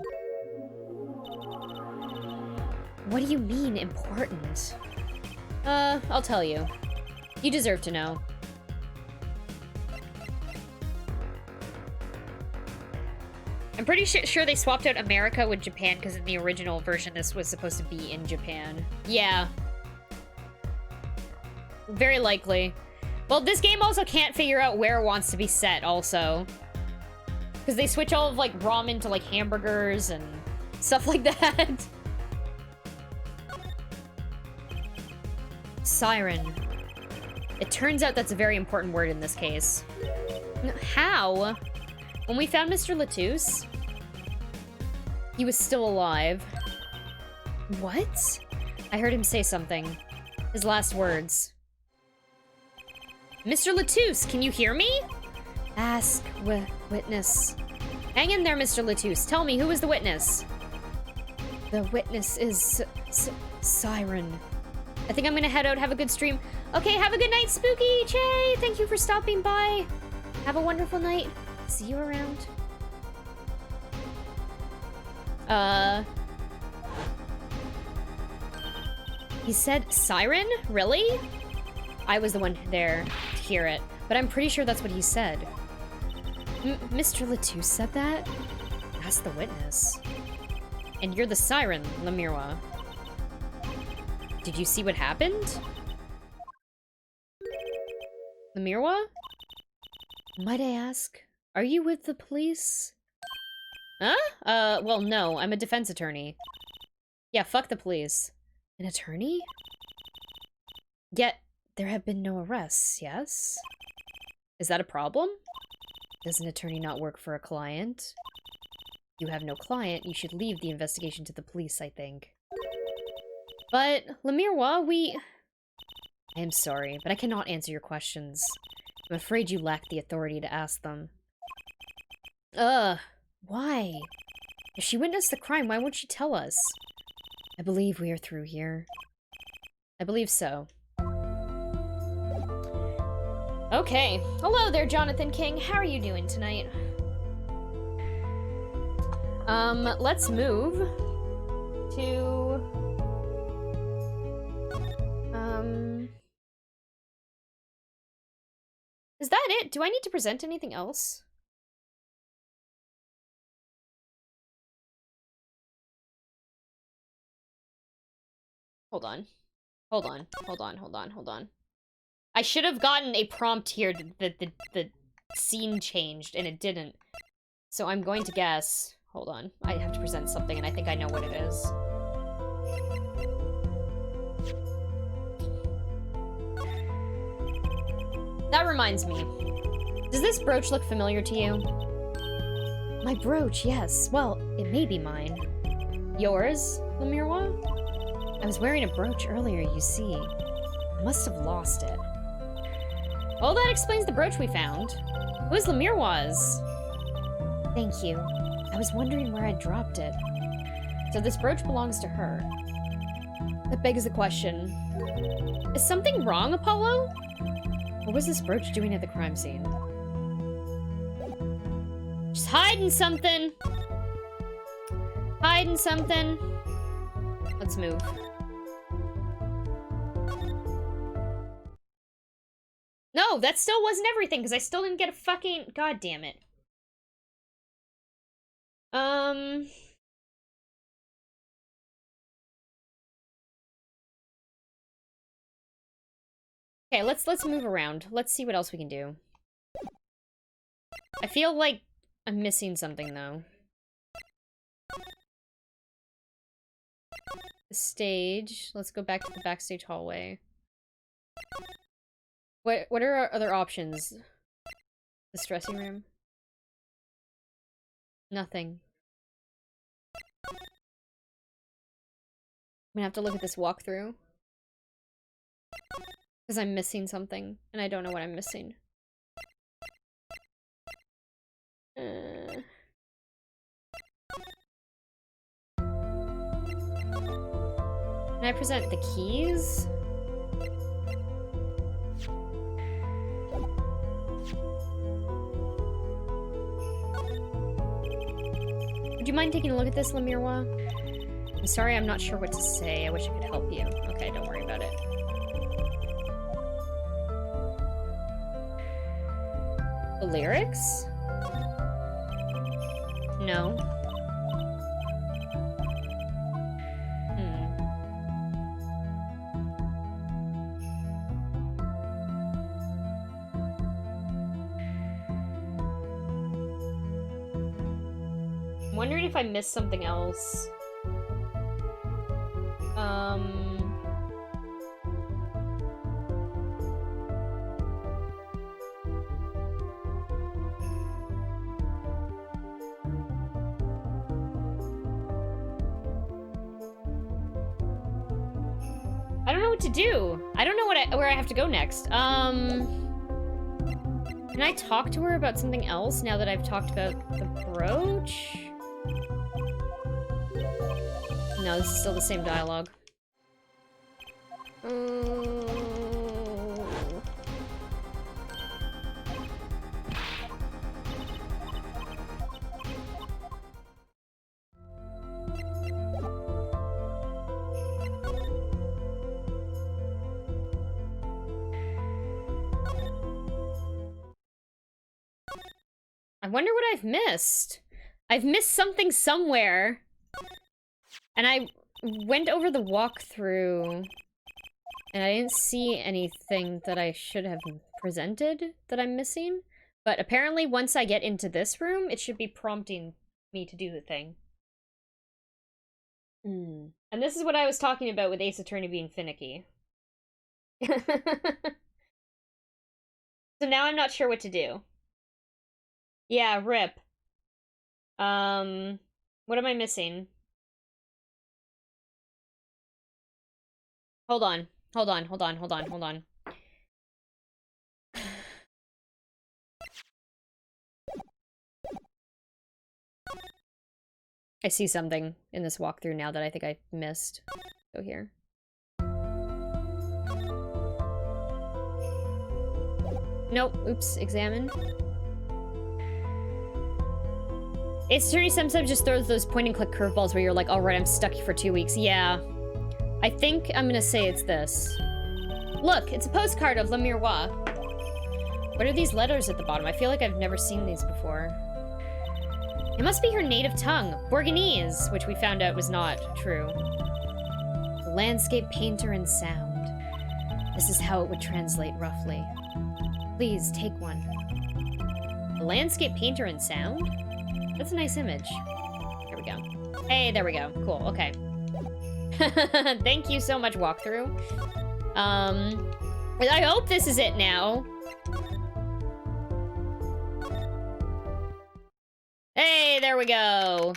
What do you mean, important? I'll tell you. You deserve to know. I'm pretty sure they swapped out America with Japan because in the original version this was supposed to be in Japan. Yeah. Very likely. Well, this game also can't figure out where it wants to be set also. Because they switch all of, like, ramen to, like, hamburgers and stuff like that. Siren. It turns out that's a very important word in this case. How? When we found Mr. Latouche, he was still alive. What? I heard him say something. His last words. Mr. Latouche, can you hear me? Ask witness. Hang in there, Mr. Latouche. Tell me, who is the witness? The witness is Siren. I think I'm gonna head out, have a good stream. Okay, have a good night, Spooky Che! Thank you for stopping by. Have a wonderful night. See you around. He said Siren? Really? I was the one there to hear it, but I'm pretty sure that's what he said. Mr. Latouche said that? Ask the witness. And you're the Siren, Lamirwa. Did you see what happened? Lamirwa? Might I ask, are you with the police? Huh? Well, no, I'm a defense attorney. Yeah, fuck the police. An attorney? Yet, there have been no arrests, yes? Is that a problem? Does an attorney not work for a client? You have no client, you should leave the investigation to the police, I think. But, Lamirwa, I am sorry, but I cannot answer your questions. I'm afraid you lack the authority to ask them. Why? If she witnessed the crime, why won't she tell us? I believe we are through here. I believe so. Okay. Hello there, Jonathan King. How are you doing tonight? Let's move to... Is that it? Do I need to present anything else? Hold on. Hold on. I should have gotten a prompt here that the scene changed, and it didn't. So I'm going to guess... Hold on. I have to present something, and I think I know what it is. That reminds me. Does this brooch look familiar to you? My brooch, yes. Well, it may be mine. Yours, Lamirwa? I was wearing a brooch earlier, you see. I must have lost it. Well, that explains the brooch we found. Who's Lamirwa's? Thank you. I was wondering where I dropped it. So this brooch belongs to her. That begs the question. Is something wrong, Apollo? What was this brooch doing at the crime scene? Just hiding something. Hiding something. Let's move. No, that still wasn't everything, because I still didn't get a fucking... God damn it. Okay, let's move around. Let's see what else we can do. I feel like I'm missing something, though. The stage. Let's go back to the backstage hallway. What are our other options? The dressing room? Nothing. I'm gonna have to look at this walkthrough. Because I'm missing something, and I don't know what I'm missing. Can I present the keys? Would you mind taking a look at this, Lamirwa? I'm sorry, I'm not sure what to say. I wish I could help you. Okay, don't worry about it. The lyrics? No. I'm wondering if I missed something else. I don't know what to do. I don't know where I have to go next. Can I talk to her about something else now that I've talked about the brooch? No, this is still the same dialogue. I wonder what I've missed. I've missed something somewhere. And I went over the walkthrough, and I didn't see anything that I should have presented that I'm missing. But apparently once I get into this room, it should be prompting me to do the thing. And this is what I was talking about with Ace Attorney being finicky. So now I'm not sure what to do. Yeah, rip. What am I missing? Hold on. I see something in this walkthrough now that I think I missed. Go here. Nope. Oops. Examine. Ace Attorney sometimes just throws those point-and-click curveballs where you're like, alright, I'm stuck for 2 weeks. Yeah. I think I'm gonna say it's this. Look, it's a postcard of Le Miroir. What are these letters at the bottom? I feel like I've never seen these before. It must be her native tongue, Bourgonese, which we found out was not true. The landscape painter and sound. This is how it would translate roughly. Please, take one. The landscape painter and sound? That's a nice image. There we go. Hey, there we go. Cool, okay. Thank you so much, walkthrough. I hope this is it now. Hey, there we go.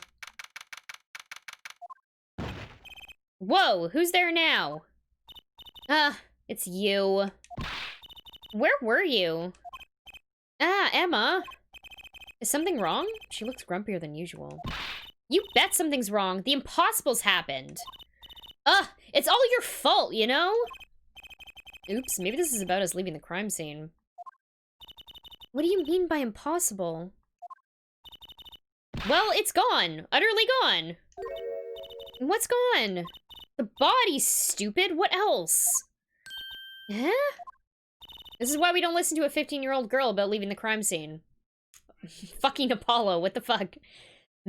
Whoa, who's there now? It's you. Where were you? Ah, Emma. Is something wrong? She looks grumpier than usual. You bet something's wrong. The impossible's happened. It's all your fault, you know? Oops, maybe this is about us leaving the crime scene. What do you mean by impossible? Well, it's gone. Utterly gone. What's gone? The body, stupid. What else? Huh? This is why we don't listen to a 15-year-old girl about leaving the crime scene. Fucking Apollo, what the fuck?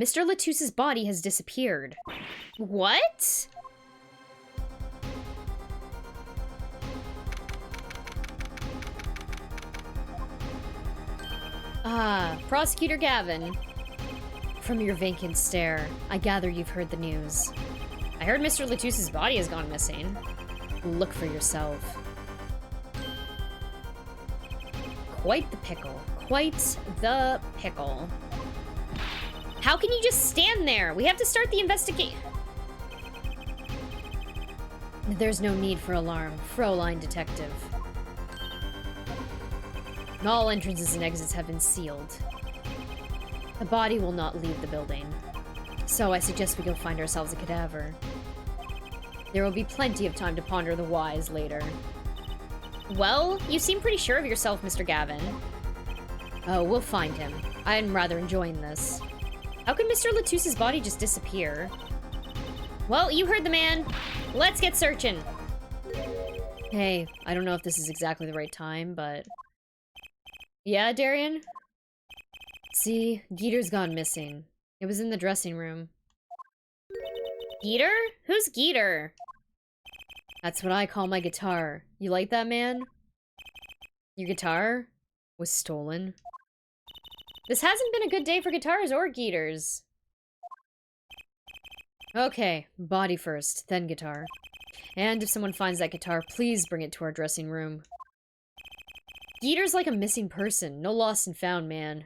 Mr. Latusse's body has disappeared. What? Ah, Prosecutor Gavin. From your vacant stare, I gather you've heard the news. I heard Mr. Latusse's body has gone missing. Look for yourself. Quite the pickle. Quite the pickle. How can you just stand there? We have to start the investigation. There's no need for alarm, Fräulein Detective. All entrances and exits have been sealed. The body will not leave the building. So I suggest we go find ourselves a cadaver. There will be plenty of time to ponder the whys later. Well, you seem pretty sure of yourself, Mr. Gavin. Oh, we'll find him. I'm rather enjoying this. How could Mr. Latusse's body just disappear? Well, you heard the man. Let's get searching. Hey, I don't know if this is exactly the right time, but... Yeah, Darian? See, Geeter's gone missing. It was in the dressing room. Geeter? Who's Geeter? That's what I call my guitar. You like that, man? Your guitar was stolen. This hasn't been a good day for guitars or Geeters. Okay, body first, then guitar. And if someone finds that guitar, please bring it to our dressing room. Geeter's like a missing person. No lost and found, man.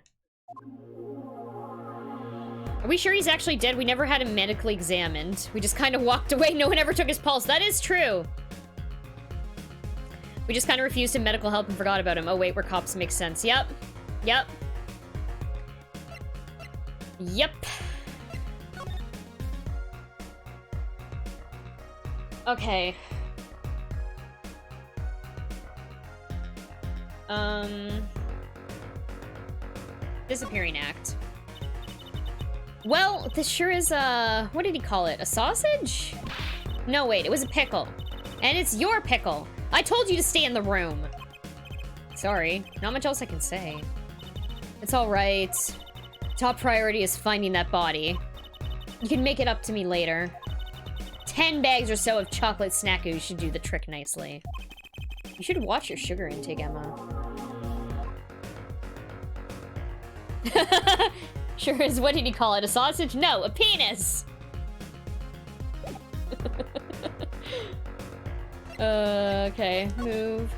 Are we sure he's actually dead? We never had him medically examined. We just kind of walked away. No one ever took his pulse. That is true. We just kind of refused him medical help and forgot about him. Oh, wait, we're cops. Makes sense. Yep. Yep. Yep. Okay. Disappearing act. Well, this sure is, what did he call it? A sausage? No, wait, it was a pickle. And it's your pickle. I told you to stay in the room. Sorry, not much else I can say. It's alright. Top priority is finding that body. You can make it up to me later. 10 bags or so of chocolate snackos should do the trick nicely. You should watch your sugar intake, Emma. Sure is, what did he call it? A sausage? No, a penis! Okay, move.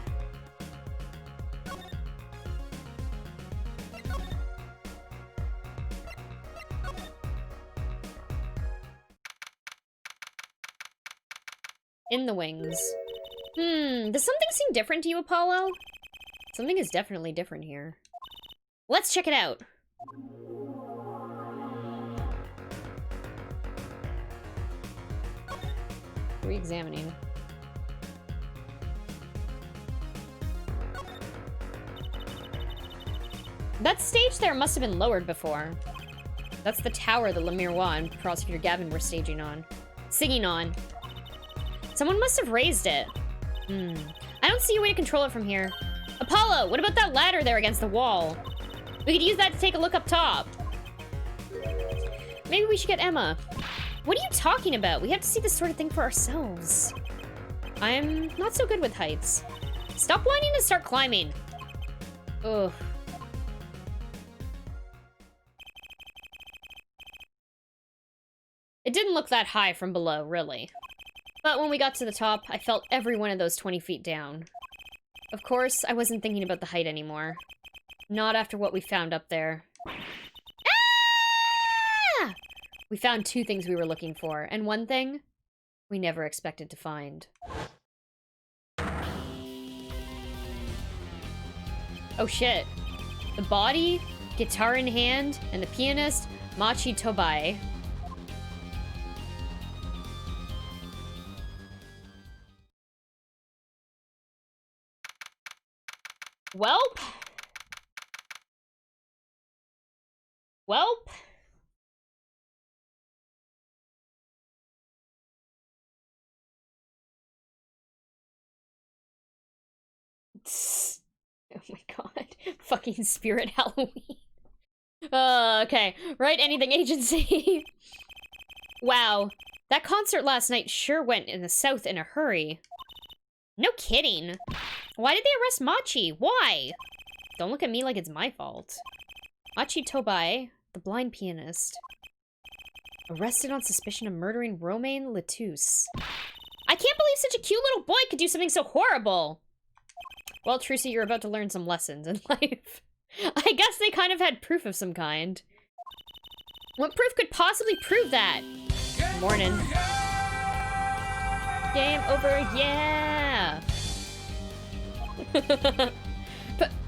In the wings. Does something seem different to you, Apollo? Something is definitely different here. Let's check it out. Re-examining. That stage there must have been lowered before. That's the tower that Lemirois and Prosecutor Gavin were singing on. Someone must have raised it. I don't see a way to control it from here. Apollo, what about that ladder there against the wall? We could use that to take a look up top. Maybe we should get Emma. What are you talking about? We have to see this sort of thing for ourselves. I'm not so good with heights. Stop whining and start climbing. Ugh. It didn't look that high from below, really. But when we got to the top, I felt every one of those 20 feet down. Of course, I wasn't thinking about the height anymore. Not after what we found up there. Ah! We found two things we were looking for, and one thing we never expected to find. Oh shit. The body, guitar in hand, and the pianist, Machi Tobai. Welp. Welp. Oh my god. Fucking Spirit Halloween. Okay. Right, anything agency. Wow. That concert last night sure went in the south in a hurry. No kidding. Why did they arrest Machi? Why? Don't look at me like it's my fault. Machi Tobai, the blind pianist. Arrested on suspicion of murdering Romain Latouche. I can't believe such a cute little boy could do something so horrible. Well, Trucy, you're about to learn some lessons in life. I guess they kind of had proof of some kind. What proof could possibly prove that? Morning. Game over, yeah!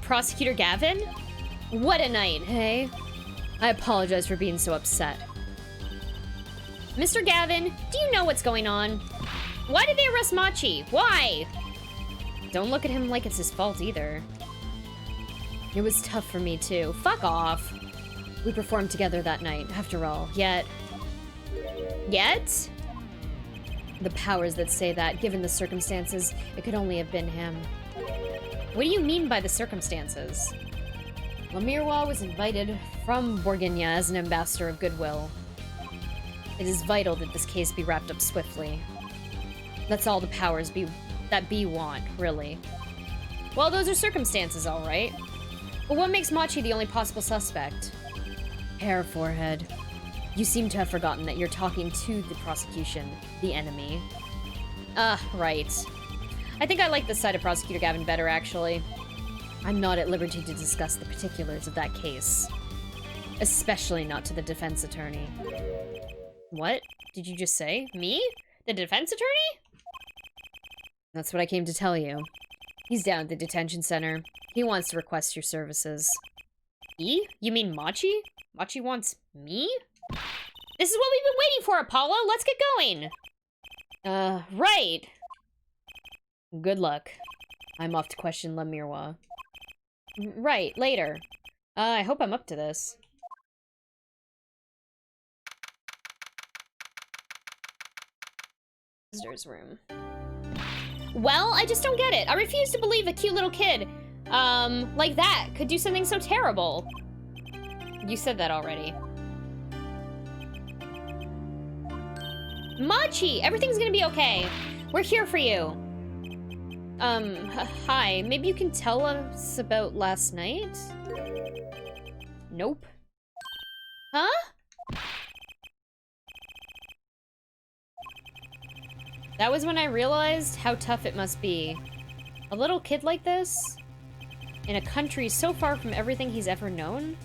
Prosecutor Gavin? What a night, hey? I apologize for being so upset. Mr. Gavin, do you know what's going on? Why did they arrest Machi? Why? Don't look at him like it's his fault either. It was tough for me too. Fuck off. We performed together that night, after all. Yet? The powers that say that, given the circumstances, it could only have been him. What do you mean by the circumstances? Lamirwa was invited from Borginia as an ambassador of goodwill. It is vital that this case be wrapped up swiftly. That's all the powers that be want, really. Well, those are circumstances, all right. But what makes Machi the only possible suspect? Hair forehead. You seem to have forgotten that you're talking to the prosecution, the enemy. Right. I think I like this side of Prosecutor Gavin better, actually. I'm not at liberty to discuss the particulars of that case. Especially not to the defense attorney. What? Did you just say? Me? The defense attorney? That's what I came to tell you. He's down at the detention center. He wants to request your services. He? You mean Machi? Machi wants me? This is what we've been waiting for, Apollo! Let's get going! Right! Good luck. I'm off to question Lamirwa. Right, later. I hope I'm up to this. Visitor's room. Well, I just don't get it. I refuse to believe a cute little kid, like that could do something so terrible. You said that already. Machi, everything's gonna be okay. We're here for you. Hi, maybe you can tell us about last night? Nope. Huh? That was when I realized how tough it must be. A little kid like this? In a country so far from everything he's ever known?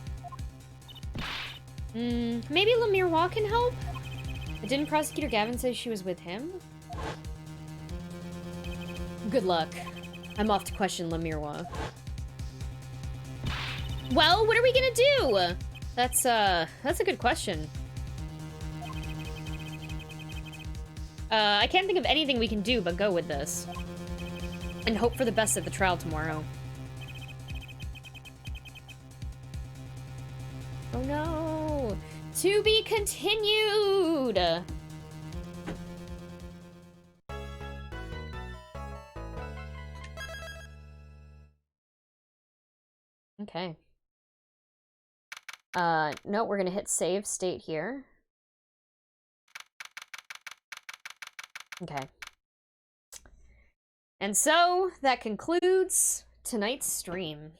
Maybe Lamirwa can help? But didn't Prosecutor Gavin say she was with him? Good luck. I'm off to question Lamirwa. Well, what are we gonna do? That's a good question. I can't think of anything we can do but go with this. And hope for the best at the trial tomorrow. Oh no! To be continued! Okay. No, we're gonna hit save state here. Okay. And so, that concludes tonight's stream.